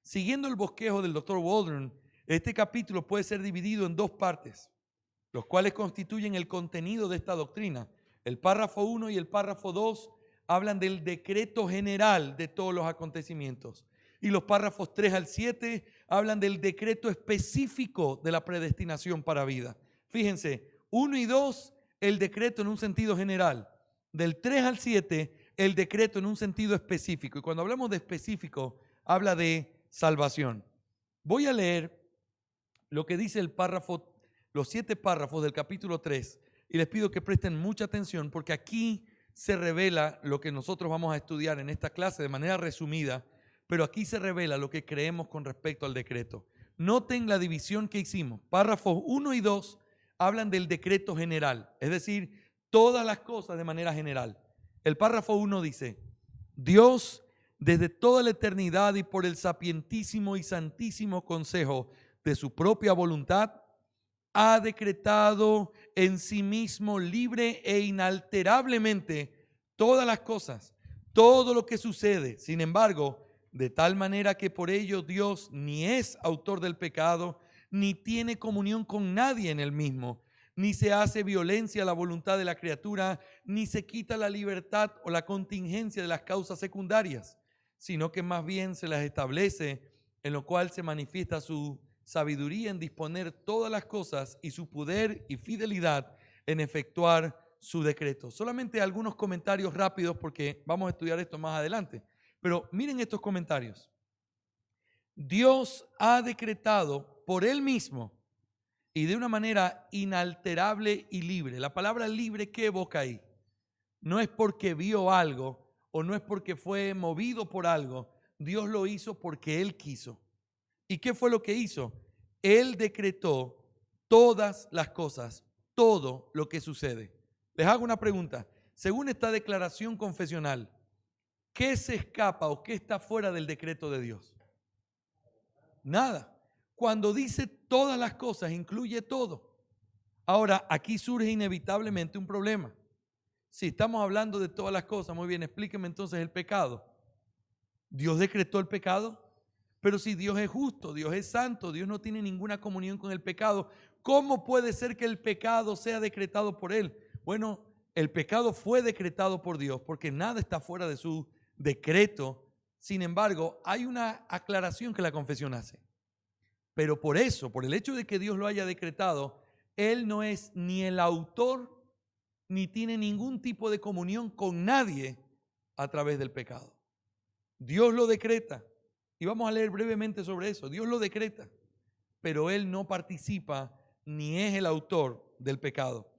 S1: Siguiendo el bosquejo del Dr. Waldron, Este capítulo puede ser dividido en dos partes, los cuales constituyen el contenido de esta doctrina. El párrafo 1 y el párrafo 2 hablan del decreto general de todos los acontecimientos. Y los párrafos 3 al 7 hablan del decreto específico de la predestinación para vida. Fíjense, 1 y 2, el decreto en un sentido general. Del 3 al 7, el decreto en un sentido específico. Y cuando hablamos de específico, habla de salvación. Voy a leer lo que dice el párrafo, los 7 párrafos del capítulo 3, y les pido que presten mucha atención porque aquí se revela lo que nosotros vamos a estudiar en esta clase de manera resumida, pero aquí se revela lo que creemos con respecto al decreto. Noten la división que hicimos. Párrafos 1 y 2 hablan del decreto general, es decir, todas las cosas de manera general. El párrafo 1 dice: Dios, desde toda la eternidad y por el sapientísimo y santísimo consejo de su propia voluntad, ha decretado en sí mismo libre e inalterablemente todas las cosas, todo lo que sucede. Sin embargo, de tal manera que por ello Dios ni es autor del pecado, ni tiene comunión con nadie en el mismo, ni se hace violencia a la voluntad de la criatura, ni se quita la libertad o la contingencia de las causas secundarias, sino que más bien se las establece, en lo cual se manifiesta su sabiduría en disponer todas las cosas y su poder y fidelidad en efectuar su decreto. Solamente algunos comentarios rápidos porque vamos a estudiar esto más adelante. Pero miren estos comentarios. Dios ha decretado por Él mismo y de una manera inalterable y libre. La palabra libre, ¿qué evoca ahí? No es porque vio algo o no es porque fue movido por algo. Dios lo hizo porque Él quiso. ¿Y qué fue lo que hizo? Él decretó todas las cosas, todo lo que sucede. Les hago una pregunta. Según esta declaración confesional, ¿qué se escapa o qué está fuera del decreto de Dios? Nada. Cuando dice todas las cosas, incluye todo. Ahora, aquí surge inevitablemente un problema. Si estamos hablando de todas las cosas, muy bien, explíqueme entonces el pecado. ¿Dios decretó el pecado? Pero si Dios es justo, Dios es santo, Dios no tiene ninguna comunión con el pecado, ¿cómo puede ser que el pecado sea decretado por Él? Bueno, el pecado fue decretado por Dios porque nada está fuera de su decreto. Sin embargo, hay una aclaración que la confesión hace. Pero por eso, por el hecho de que Dios lo haya decretado, Él no es ni el autor ni tiene ningún tipo de comunión con nadie a través del pecado. Dios lo decreta. Y vamos a leer brevemente sobre eso. Dios lo decreta, pero Él no participa ni es el autor del pecado.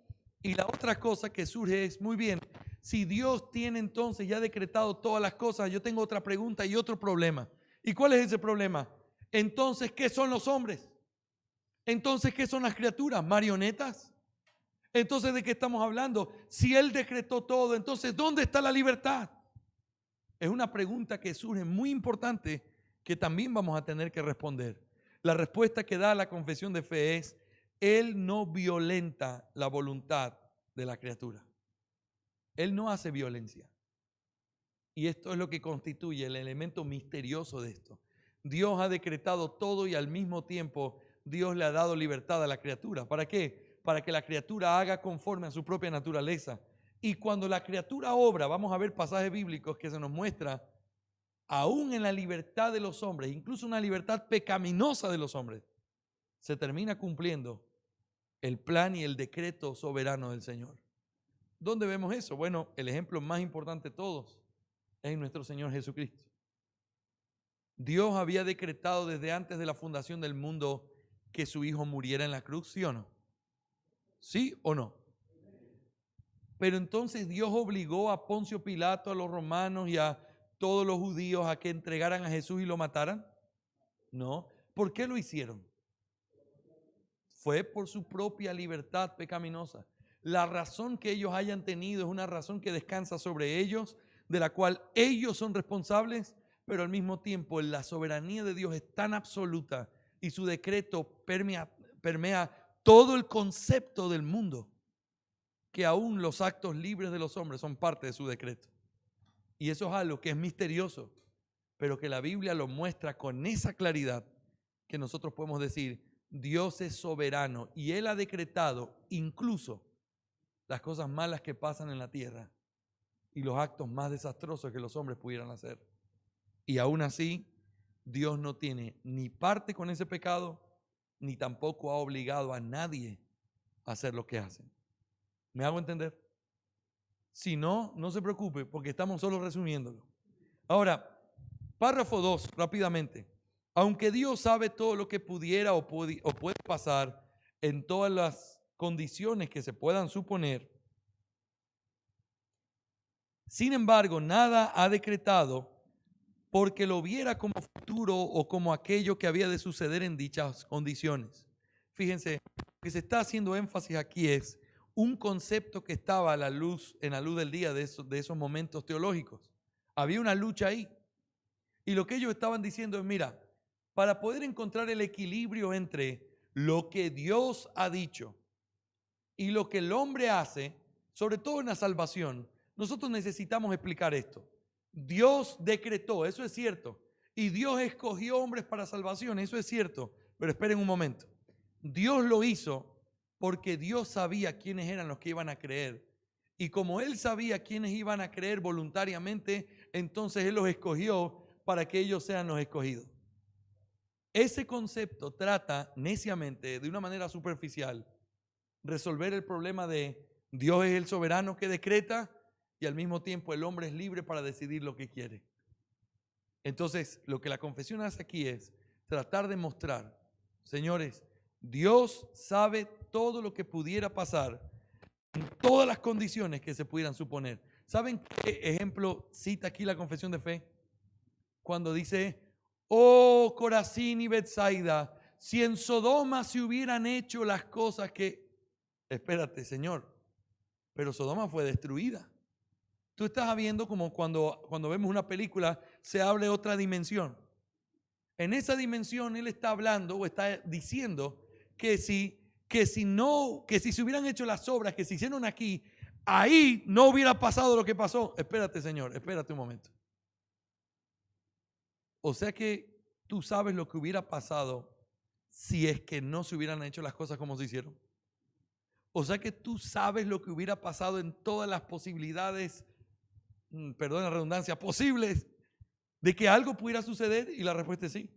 S1: Y la otra cosa que surge es, muy bien, si Dios tiene entonces ya decretado todas las cosas, yo tengo otra pregunta y otro problema. ¿Y cuál es ese problema? Entonces, ¿qué son los hombres? Entonces, ¿qué son las criaturas? ¿Marionetas? Entonces, ¿de qué estamos hablando? Si Él decretó todo, entonces, ¿dónde está la libertad? Es una pregunta que surge muy importante que también vamos a tener que responder. La respuesta que da la confesión de fe es: Él no violenta la voluntad de la criatura. Él no hace violencia. Y esto es lo que constituye el elemento misterioso de esto. Dios ha decretado todo y al mismo tiempo Dios le ha dado libertad a la criatura. ¿Para qué? Para que la criatura haga conforme a su propia naturaleza. Y cuando la criatura obra, vamos a ver pasajes bíblicos que se nos muestra, aún en la libertad de los hombres, incluso una libertad pecaminosa de los hombres, se termina cumpliendo el plan y el decreto soberano del Señor. ¿Dónde vemos eso? Bueno, el ejemplo más importante de todos es en nuestro Señor Jesucristo. Dios había decretado desde antes de la fundación del mundo que su Hijo muriera en la cruz, ¿sí o no? ¿Sí o no? Pero entonces Dios obligó a Poncio Pilato, a los romanos y a todos los judíos a que entregaran a Jesús y lo mataran. No. ¿Por qué lo hicieron? Fue por su propia libertad pecaminosa. La razón que ellos hayan tenido es una razón que descansa sobre ellos, de la cual ellos son responsables, pero al mismo tiempo la soberanía de Dios es tan absoluta y su decreto permea todo el concepto del mundo, que aún los actos libres de los hombres son parte de su decreto. Y eso es algo que es misterioso, pero que la Biblia lo muestra con esa claridad, que nosotros podemos decir, Dios es soberano y Él ha decretado incluso las cosas malas que pasan en la tierra y los actos más desastrosos que los hombres pudieran hacer. Y aún así, Dios no tiene ni parte con ese pecado, ni tampoco ha obligado a nadie a hacer lo que hacen. ¿Me hago entender? Si no, no se preocupe, porque estamos solo resumiéndolo. Ahora, párrafo 2, rápidamente. Aunque Dios sabe todo lo que pudiera o puede pasar en todas las condiciones que se puedan suponer, sin embargo, nada ha decretado porque lo viera como futuro o como aquello que había de suceder en dichas condiciones. Fíjense, lo que se está haciendo énfasis aquí es un concepto que estaba en la luz del día de esos momentos teológicos. Había una lucha ahí. Y lo que ellos estaban diciendo es, mira, para poder encontrar el equilibrio entre lo que Dios ha dicho y lo que el hombre hace, sobre todo en la salvación, nosotros necesitamos explicar esto. Dios decretó, eso es cierto, y Dios escogió hombres para salvación, eso es cierto, pero esperen un momento. Dios lo hizo porque Dios sabía quiénes eran los que iban a creer. Y como Él sabía quiénes iban a creer voluntariamente, entonces Él los escogió para que ellos sean los escogidos. Ese concepto trata neciamente, de una manera superficial, resolver el problema de Dios es el soberano que decreta y al mismo tiempo el hombre es libre para decidir lo que quiere. Entonces, lo que la confesión hace aquí es tratar de mostrar, señores, Dios sabe todo lo que pudiera pasar en todas las condiciones que se pudieran suponer. ¿Saben qué ejemplo cita aquí la confesión de fe? Cuando dice, oh Corazín y Betsaida, si en Sodoma se hubieran hecho las cosas que... Espérate, Señor, pero Sodoma fue destruida. Tú estás viendo como cuando vemos una película se abre otra dimensión. En esa dimensión Él está hablando o está diciendo que si se hubieran hecho las obras que se hicieron aquí, ahí no hubiera pasado lo que pasó. Espérate, Señor, espérate un momento. O sea que tú sabes lo que hubiera pasado si es que no se hubieran hecho las cosas como se hicieron. O sea que tú sabes lo que hubiera pasado en todas las posibilidades, perdón la redundancia, posibles de que algo pudiera suceder, y la respuesta es sí.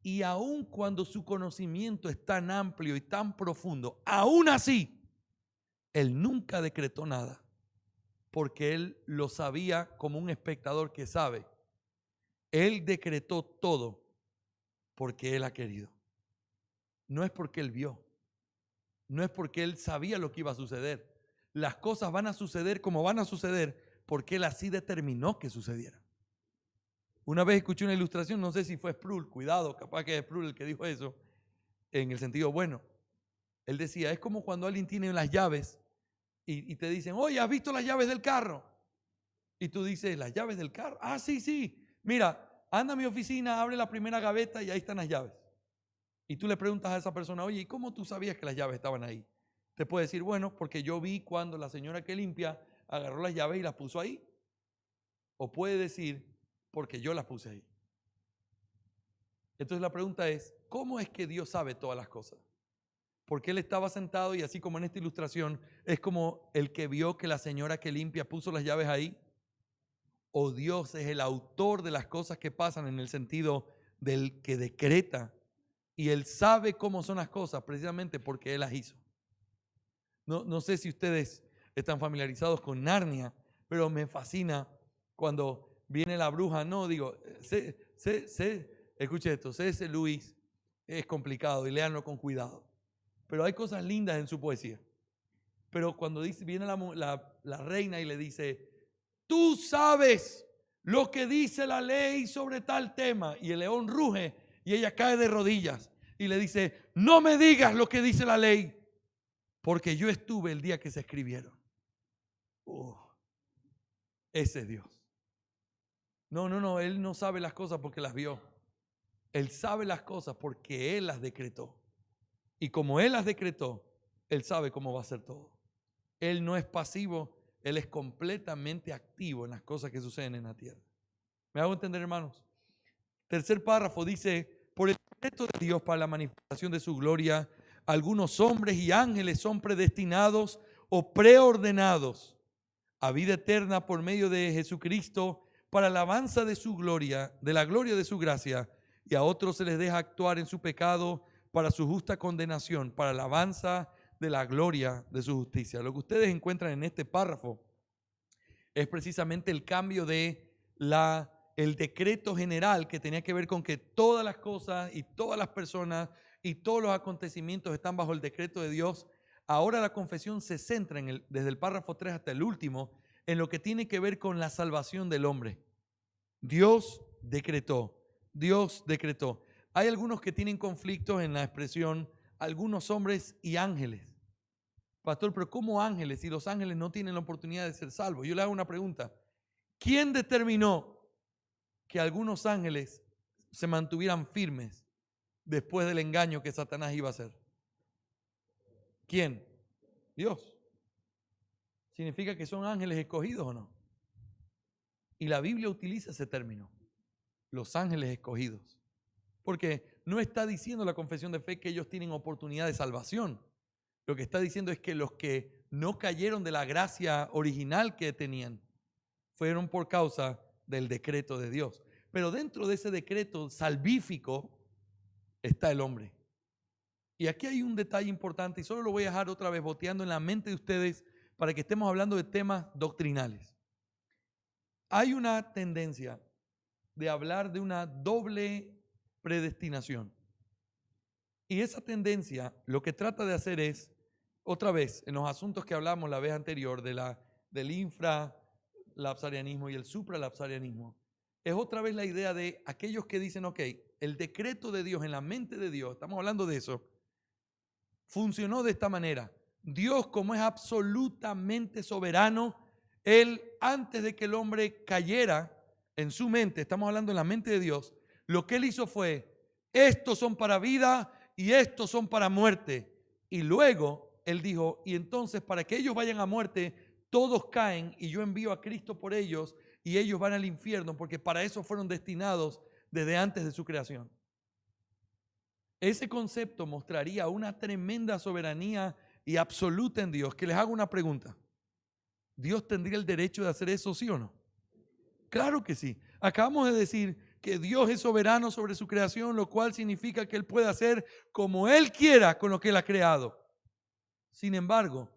S1: Y aun cuando su conocimiento es tan amplio y tan profundo, aún así, Él nunca decretó nada, porque Él lo sabía como un espectador que sabe. Él decretó todo porque Él ha querido. No es porque Él vio, no es porque Él sabía lo que iba a suceder. Las cosas van a suceder como van a suceder porque Él así determinó que sucedieran. Una vez escuché una ilustración, no sé si fue Sproul, cuidado, capaz que es Sproul el que dijo eso, en el sentido bueno. Él decía, es como cuando alguien tiene las llaves y te dicen, oye, ¿has visto las llaves del carro? Y tú dices, ¿las llaves del carro? Ah, sí, sí. Mira, anda a mi oficina, abre la primera gaveta y ahí están las llaves. Y tú le preguntas a esa persona, oye, ¿y cómo tú sabías que las llaves estaban ahí? Te puede decir, bueno, porque yo vi cuando la señora que limpia agarró las llaves y las puso ahí. O puede decir, porque yo las puse ahí. Entonces la pregunta es, ¿cómo es que Dios sabe todas las cosas? Porque Él estaba sentado y así como en esta ilustración, es como el que vio que la señora que limpia puso las llaves ahí. O Dios es el autor de las cosas que pasan en el sentido del que decreta. Y Él sabe cómo son las cosas precisamente porque Él las hizo. No sé si ustedes están familiarizados con Narnia, pero me fascina cuando viene la bruja. No, digo, escuche esto, C.S. Lewis es complicado y léanlo con cuidado. Pero hay cosas lindas en su poesía. Pero cuando viene la reina y le dice, tú sabes lo que dice la ley sobre tal tema. Y el león ruge y ella cae de rodillas y le dice, no me digas lo que dice la ley, porque yo estuve el día que se escribieron. Ese es Dios. No, Él no sabe las cosas porque las vio. Él sabe las cosas porque Él las decretó. Y como Él las decretó, Él sabe cómo va a ser todo. Él no es pasivo, Él es completamente activo en las cosas que suceden en la tierra. ¿Me hago entender, hermanos? Tercer párrafo dice, por el decreto de Dios para la manifestación de su gloria, algunos hombres y ángeles son predestinados o preordenados a vida eterna por medio de Jesucristo para alabanza de su gloria, de la gloria de su gracia, y a otros se les deja actuar en su pecado para su justa condenación, para alabanza de la gloria de su justicia. Lo que ustedes encuentran en este párrafo es precisamente el cambio de el decreto general que tenía que ver con que todas las cosas y todas las personas y todos los acontecimientos están bajo el decreto de Dios. Ahora la confesión se centra desde el párrafo 3 hasta el último en lo que tiene que ver con la salvación del hombre. Dios decretó, Dios decretó. Hay algunos que tienen conflictos en la expresión algunos hombres y ángeles. Pastor, pero ¿cómo ángeles si los ángeles no tienen la oportunidad de ser salvos? Yo le hago una pregunta. ¿Quién determinó que algunos ángeles se mantuvieran firmes después del engaño que Satanás iba a hacer? ¿Quién? Dios. ¿Significa que son ángeles escogidos o no? Y la Biblia utiliza ese término, los ángeles escogidos. Porque no está diciendo la confesión de fe que ellos tienen oportunidad de salvación. Lo que está diciendo es que los que no cayeron de la gracia original que tenían fueron por causa del decreto de Dios. Pero dentro de ese decreto salvífico está el hombre. Y aquí hay un detalle importante y solo lo voy a dejar otra vez boteando en la mente de ustedes para que estemos hablando de temas doctrinales. Hay una tendencia de hablar de una doble predestinación. Y esa tendencia lo que trata de hacer es, otra vez, en los asuntos que hablamos la vez anterior del infralapsarianismo y el supralapsarianismo, es otra vez la idea de aquellos que dicen, ok, el decreto de Dios en la mente de Dios, estamos hablando de eso, funcionó de esta manera. Dios, como es absolutamente soberano, Él, antes de que el hombre cayera en su mente, estamos hablando en la mente de Dios, lo que Él hizo fue, estos son para vida y estos son para muerte. Y luego Él dijo, y entonces para que ellos vayan a muerte, todos caen y yo envío a Cristo por ellos y ellos van al infierno, porque para eso fueron destinados desde antes de su creación. Ese concepto mostraría una tremenda soberanía y absoluta en Dios. Que les hago una pregunta. ¿Dios tendría el derecho de hacer eso, sí o no? Claro que sí. Acabamos de decir que Dios es soberano sobre su creación, lo cual significa que Él puede hacer como Él quiera con lo que Él ha creado. Sin embargo,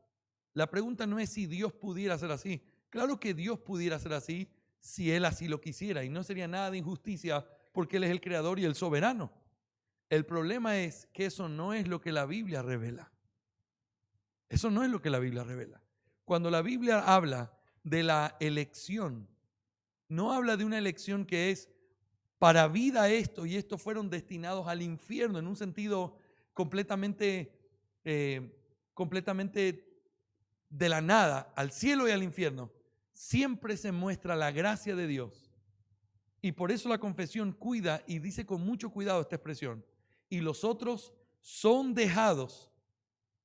S1: la pregunta no es si Dios pudiera hacer así. Claro que Dios pudiera hacer así si Él así lo quisiera y no sería nada de injusticia porque Él es el creador y el soberano. El problema es que eso no es lo que la Biblia revela. Eso no es lo que la Biblia revela. Cuando la Biblia habla de la elección, no habla de una elección que es para vida esto y estos fueron destinados al infierno en un sentido completamente de la nada, al cielo y al infierno. Siempre se muestra la gracia de Dios. Y por eso la confesión cuida y dice con mucho cuidado esta expresión. Y los otros son dejados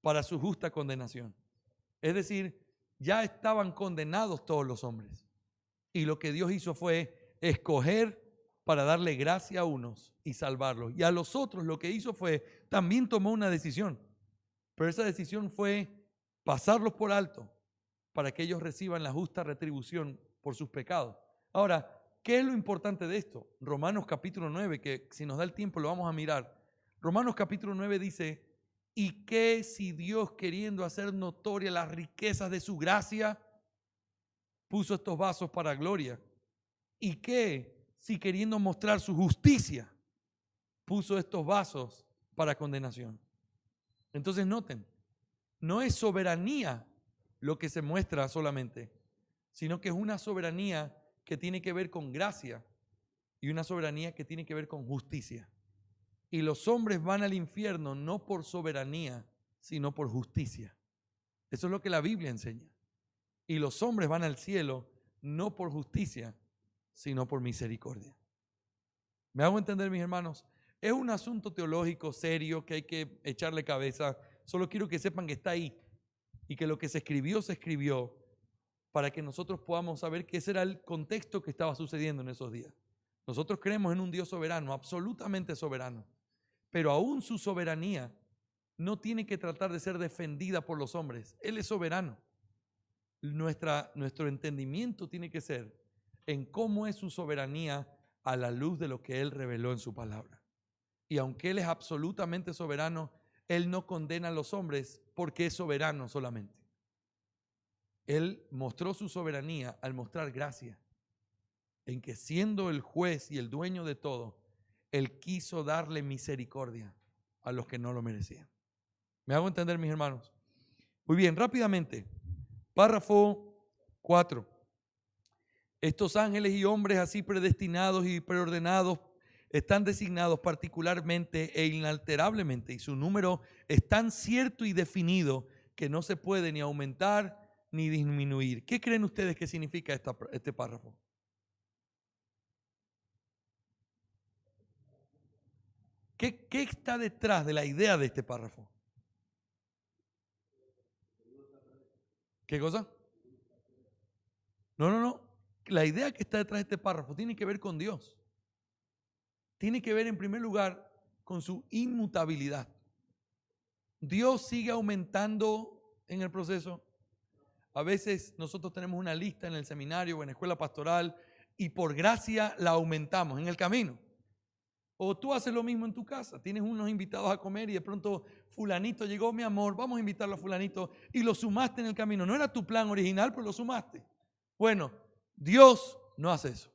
S1: para su justa condenación. Es decir, ya estaban condenados todos los hombres. Y lo que Dios hizo fue escoger para darle gracia a unos y salvarlos. Y a los otros lo que hizo fue, también tomó una decisión. Pero esa decisión fue pasarlos por alto para que ellos reciban la justa retribución por sus pecados. Ahora, ¿qué es lo importante de esto? Romanos capítulo 9, que si nos da el tiempo lo vamos a mirar. Romanos capítulo 9 dice, ¿y qué si Dios, queriendo hacer notoria las riquezas de su gracia, puso estos vasos para gloria? ¿Y qué si queriendo mostrar su justicia, puso estos vasos para condenación? Entonces noten, no es soberanía lo que se muestra solamente, sino que es una soberanía que tiene que ver con gracia y una soberanía que tiene que ver con justicia. Y los hombres van al infierno no por soberanía, sino por justicia. Eso es lo que la Biblia enseña. Y los hombres van al cielo no por justicia, sino por misericordia. ¿Me hago entender, mis hermanos? Es un asunto teológico serio que hay que echarle cabeza. Solo quiero que sepan que está ahí y que lo que se escribió para que nosotros podamos saber que ese era el contexto que estaba sucediendo en esos días. Nosotros creemos en un Dios soberano, absolutamente soberano, pero aún su soberanía no tiene que tratar de ser defendida por los hombres. Él es soberano. Nuestro entendimiento tiene que ser en cómo es su soberanía a la luz de lo que Él reveló en su palabra. Y aunque Él es absolutamente soberano, Él no condena a los hombres porque es soberano solamente. Él mostró su soberanía al mostrar gracia, en que siendo el juez y el dueño de todo, Él quiso darle misericordia a los que no lo merecían. ¿Me hago entender, mis hermanos? Muy bien, rápidamente. Párrafo 4. Estos ángeles y hombres así predestinados y preordenados están designados particularmente e inalterablemente, y su número es tan cierto y definido que no se puede ni aumentar ni disminuir. ¿Qué creen ustedes que significa este párrafo? ¿Qué está detrás de la idea de este párrafo? ¿Qué cosa? No. La idea que está detrás de este párrafo tiene que ver con Dios. Tiene que ver en primer lugar con su inmutabilidad. Dios sigue aumentando en el proceso. A veces nosotros tenemos una lista en el seminario o en la escuela pastoral y por gracia la aumentamos en el camino. O tú haces lo mismo en tu casa. Tienes unos invitados a comer y de pronto fulanito llegó, mi amor, vamos a invitarlo a fulanito, y lo sumaste en el camino. No era tu plan original, pero lo sumaste. Bueno, Dios no hace eso.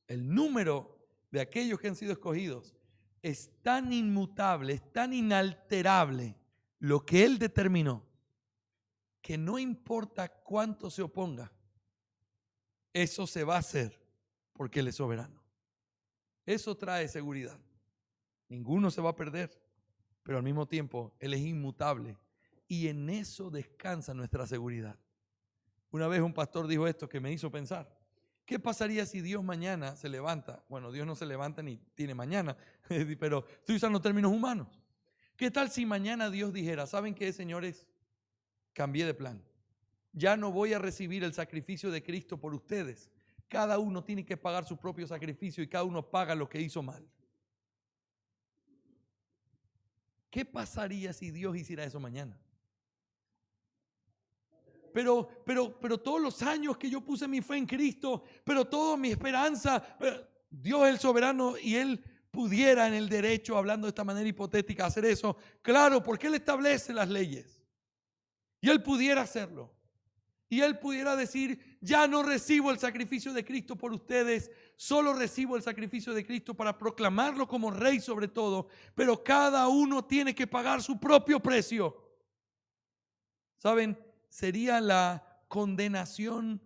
S1: El número de aquellos que han sido escogidos es tan inmutable, es tan inalterable lo que Él determinó, que no importa cuánto se oponga, eso se va a hacer porque Él es soberano. Eso trae seguridad. Ninguno se va a perder, pero al mismo tiempo Él es inmutable y en eso descansa nuestra seguridad. Una vez un pastor dijo esto que me hizo pensar. ¿Qué pasaría si Dios mañana se levanta? Bueno, Dios no se levanta ni tiene mañana, pero estoy usando términos humanos. ¿Qué tal si mañana Dios dijera, ¿saben qué, señores? Cambié de plan. Ya no voy a recibir el sacrificio de Cristo por ustedes. Cada uno tiene que pagar su propio sacrificio y cada uno paga lo que hizo mal. ¿Qué pasaría si Dios hiciera eso mañana? Pero todos los años que yo puse mi fe en Cristo, pero toda mi esperanza, Dios es el soberano y Él pudiera en el derecho, hablando de esta manera hipotética, hacer eso. Claro, porque Él establece las leyes. Y Él pudiera hacerlo. Y Él pudiera decir, ya no recibo el sacrificio de Cristo por ustedes, solo recibo el sacrificio de Cristo para proclamarlo como Rey sobre todo, pero cada uno tiene que pagar su propio precio. ¿Saben? Sería la condenación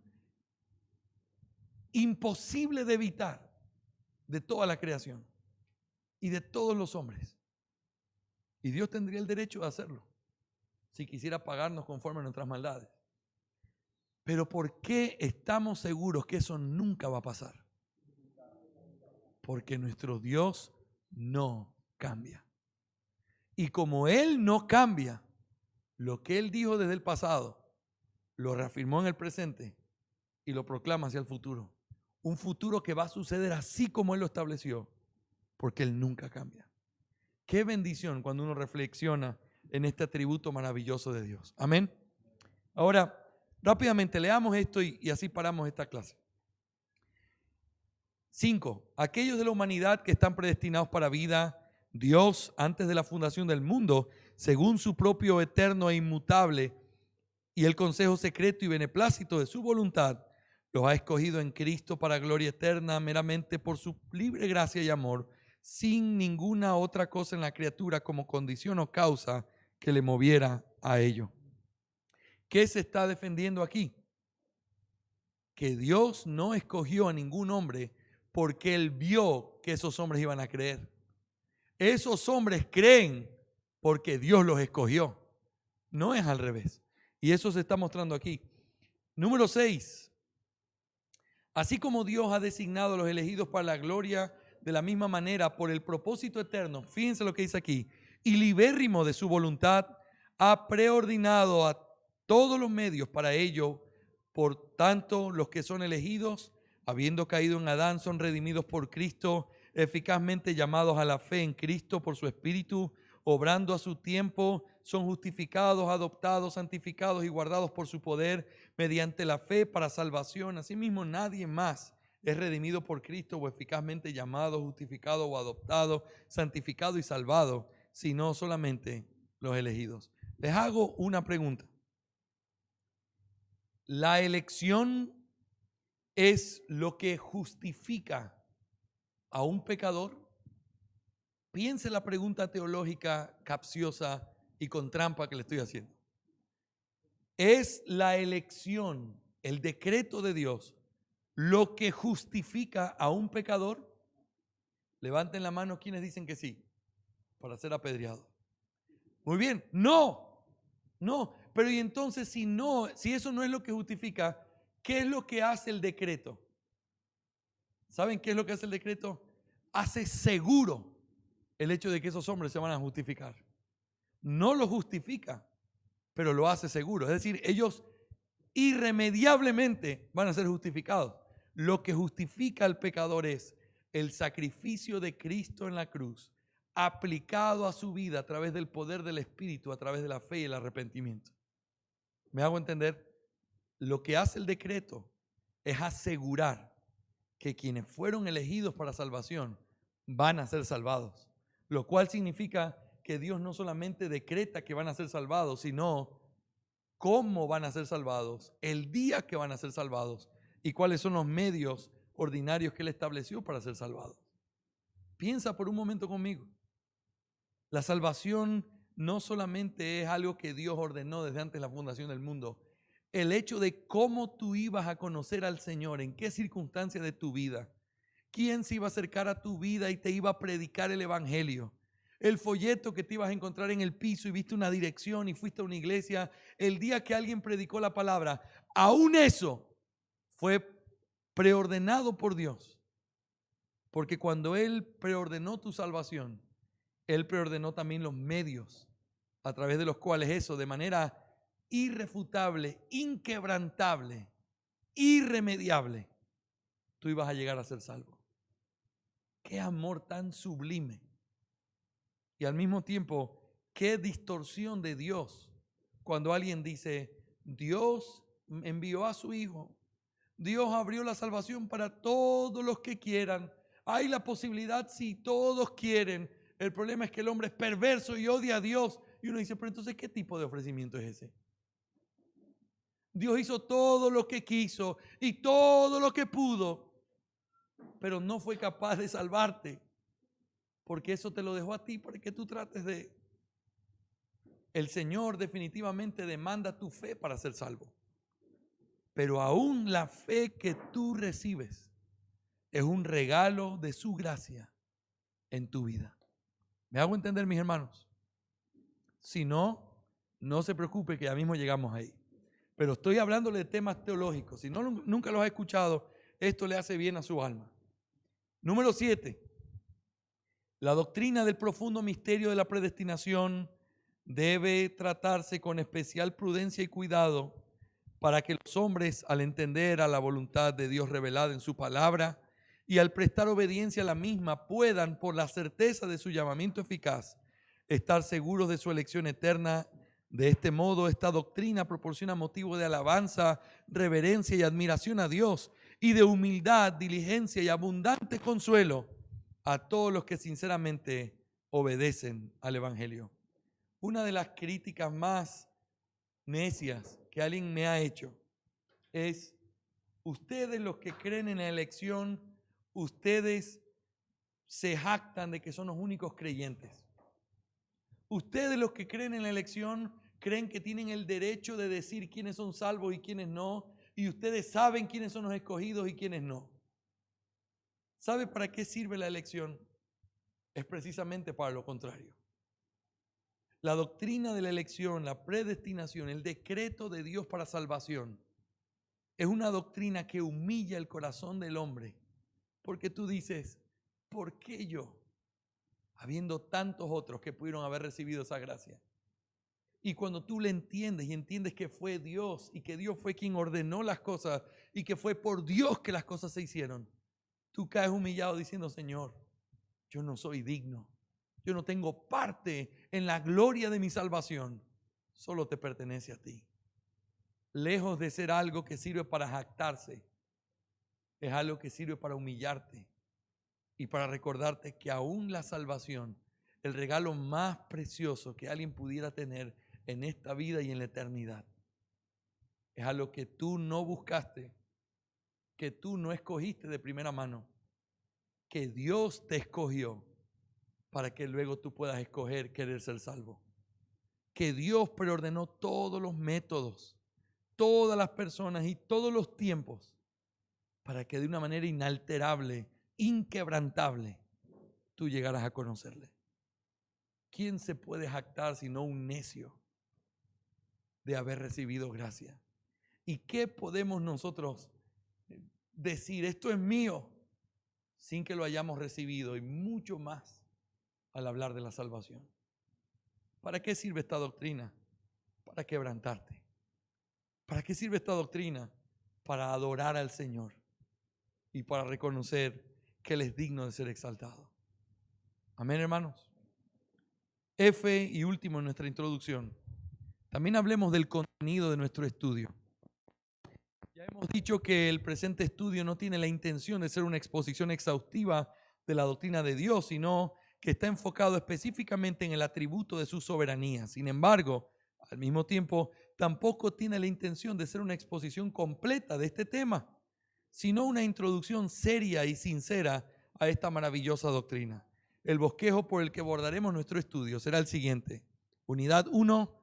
S1: imposible de evitar de toda la creación y de todos los hombres. Y Dios tendría el derecho de hacerlo si quisiera pagarnos conforme a nuestras maldades. Pero ¿por qué estamos seguros que eso nunca va a pasar? Porque nuestro Dios no cambia. Y como Él no cambia, lo que Él dijo desde el pasado, lo reafirmó en el presente y lo proclama hacia el futuro. Un futuro que va a suceder así como Él lo estableció, porque Él nunca cambia. Qué bendición cuando uno reflexiona en este atributo maravilloso de Dios. Amén. Ahora, rápidamente leamos esto y así paramos esta clase. 5. Aquellos de la humanidad que están predestinados para vida, Dios, antes de la fundación del mundo, según su propio eterno e inmutable y el consejo secreto y beneplácito de su voluntad, los ha escogido en Cristo para gloria eterna, meramente por su libre gracia y amor, sin ninguna otra cosa en la criatura como condición o causa que le moviera a ello. ¿Qué se está defendiendo aquí? Que Dios no escogió a ningún hombre porque Él vio que esos hombres iban a creer. Esos hombres creen porque Dios los escogió. No es al revés. Y eso se está mostrando aquí. Número 6. Así como Dios ha designado a los elegidos para la gloria, de la misma manera, por el propósito eterno, fíjense lo que dice aquí, y libérrimo de su voluntad, ha preordinado a todos los medios para ello. Por tanto, los que son elegidos habiendo caído en Adán, son redimidos por Cristo, eficazmente llamados a la fe en Cristo por su Espíritu, obrando a su tiempo, son justificados, adoptados, santificados y guardados por su poder mediante la fe para salvación. Asimismo, nadie más es redimido por Cristo o eficazmente llamado, justificado o adoptado, santificado y salvado, sino solamente los elegidos. Les hago una pregunta. ¿La elección es lo que justifica a un pecador? Piense la pregunta teológica capciosa y con trampa que le estoy haciendo. ¿Es la elección, el decreto de Dios, lo que justifica a un pecador? Levanten la mano quienes dicen que sí, para ser apedreado. Muy bien, no, pero y entonces si eso no es lo que justifica, ¿qué es lo que hace el decreto? ¿Saben qué es lo que hace el decreto? Hace seguro el hecho de que esos hombres se van a justificar. No lo justifica, pero lo hace seguro. Es decir, ellos irremediablemente van a ser justificados. Lo que justifica al pecador es el sacrificio de Cristo en la cruz, aplicado a su vida a través del poder del Espíritu, a través de la fe y el arrepentimiento. ¿Me hago entender? Lo que hace el decreto es asegurar que quienes fueron elegidos para salvación van a ser salvados, lo cual significa que Dios no solamente decreta que van a ser salvados, sino cómo van a ser salvados, el día que van a ser salvados y cuáles son los medios ordinarios que Él estableció para ser salvados. Piensa por un momento conmigo. La salvación no solamente es algo que Dios ordenó desde antes de la fundación del mundo. El hecho de cómo tú ibas a conocer al Señor, en qué circunstancias de tu vida, quién se iba a acercar a tu vida y te iba a predicar el evangelio, el folleto que te ibas a encontrar en el piso y viste una dirección y fuiste a una iglesia, el día que alguien predicó la palabra, aún eso fue preordenado por Dios. Porque cuando Él preordenó tu salvación, Él preordenó también los medios a través de los cuales eso, de manera irrefutable, inquebrantable, irremediable, tú ibas a llegar a ser salvo. Qué amor tan sublime. Y al mismo tiempo, qué distorsión de Dios cuando alguien dice, Dios envió a su Hijo, Dios abrió la salvación para todos los que quieran. Hay la posibilidad si todos quieren. El problema es que el hombre es perverso y odia a Dios. Y uno dice, pero entonces, ¿qué tipo de ofrecimiento es ese? Dios hizo todo lo que quiso y todo lo que pudo, pero no fue capaz de salvarte, porque eso te lo dejó a ti para que tú trates de... El Señor definitivamente demanda tu fe para ser salvo, pero aún la fe que tú recibes es un regalo de su gracia en tu vida. ¿Me hago entender, mis hermanos? Si no, no se preocupe que ya mismo llegamos ahí. Pero estoy hablándole de temas teológicos. Si no, nunca los ha escuchado, esto le hace bien a su alma. Número 7. La doctrina del profundo misterio de la predestinación debe tratarse con especial prudencia y cuidado para que los hombres, al entender a la voluntad de Dios revelada en su palabra y al prestar obediencia a la misma, puedan, por la certeza de su llamamiento eficaz, estar seguros de su elección eterna. De este modo, esta doctrina proporciona motivo de alabanza, reverencia y admiración a Dios, y de humildad, diligencia y abundante consuelo a todos los que sinceramente obedecen al Evangelio. Una de las críticas más necias que alguien me ha hecho es: ustedes, los que creen en la elección, ustedes se jactan de que son los únicos creyentes. Ustedes, los que creen en la elección, creen que tienen el derecho de decir quiénes son salvos y quiénes no, y ustedes saben quiénes son los escogidos y quiénes no. ¿Sabe para qué sirve la elección? Es precisamente para lo contrario. La doctrina de la elección, la predestinación, el decreto de Dios para salvación, es una doctrina que humilla el corazón del hombre, porque tú dices, ¿por qué yo? Habiendo tantos otros que pudieron haber recibido esa gracia. Y cuando tú le entiendes y entiendes que fue Dios y que Dios fue quien ordenó las cosas y que fue por Dios que las cosas se hicieron, tú caes humillado diciendo, Señor, yo no soy digno. Yo no tengo parte en la gloria de mi salvación. Solo te pertenece a ti. Lejos de ser algo que sirve para jactarse, es algo que sirve para humillarte y para recordarte que aún la salvación, el regalo más precioso que alguien pudiera tener en esta vida y en la eternidad, es algo que tú no buscaste, que tú no escogiste de primera mano, que Dios te escogió para que luego tú puedas escoger querer ser salvo. Que Dios preordenó todos los métodos, todas las personas y todos los tiempos para que de una manera inalterable, inquebrantable, tú llegaras a conocerle. ¿Quién se puede jactar sino un necio de haber recibido gracia? ¿Y qué podemos nosotros decir? Esto es mío, sin que lo hayamos recibido, y mucho más al hablar de la salvación. ¿Para qué sirve esta doctrina? Para quebrantarte. ¿Para qué sirve esta doctrina? Para adorar al Señor y para reconocer que Él es digno de ser exaltado. Amén, hermanos. F y último en nuestra introducción. También hablemos del contenido de nuestro estudio. Ya hemos dicho que el presente estudio no tiene la intención de ser una exposición exhaustiva de la doctrina de Dios, sino que está enfocado específicamente en el atributo de su soberanía. Sin embargo, al mismo tiempo, tampoco tiene la intención de ser una exposición completa de este tema, sino una introducción seria y sincera a esta maravillosa doctrina. El bosquejo por el que abordaremos nuestro estudio será el siguiente. Unidad 1,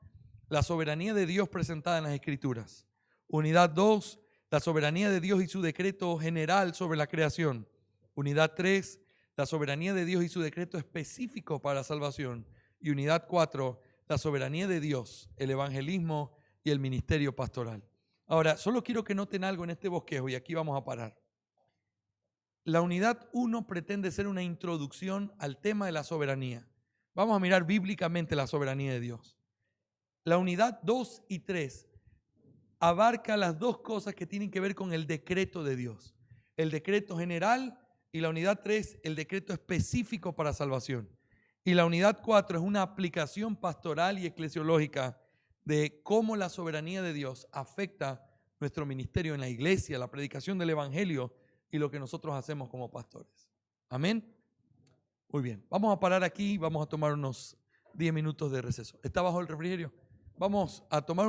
S1: la soberanía de Dios presentada en las Escrituras. Unidad 2, la soberanía de Dios y su decreto general sobre la creación. Unidad 3, la soberanía de Dios y su decreto específico para la salvación. Y unidad 4, la soberanía de Dios, el evangelismo y el ministerio pastoral. Ahora, solo quiero que noten algo en este bosquejo y aquí vamos a parar. La unidad 1 pretende ser una introducción al tema de la soberanía. Vamos a mirar bíblicamente la soberanía de Dios. La unidad 2 y 3 abarca las dos cosas que tienen que ver con el decreto de Dios. El decreto general y la unidad 3, el decreto específico para salvación. Y la unidad 4 es una aplicación pastoral y eclesiológica de cómo la soberanía de Dios afecta nuestro ministerio en la iglesia, la predicación del evangelio y lo que nosotros hacemos como pastores. Amén. Muy bien, vamos a parar aquí, vamos a tomar unos 10 minutos de receso. ¿Está bajo el refrigerio? Vamos a tomar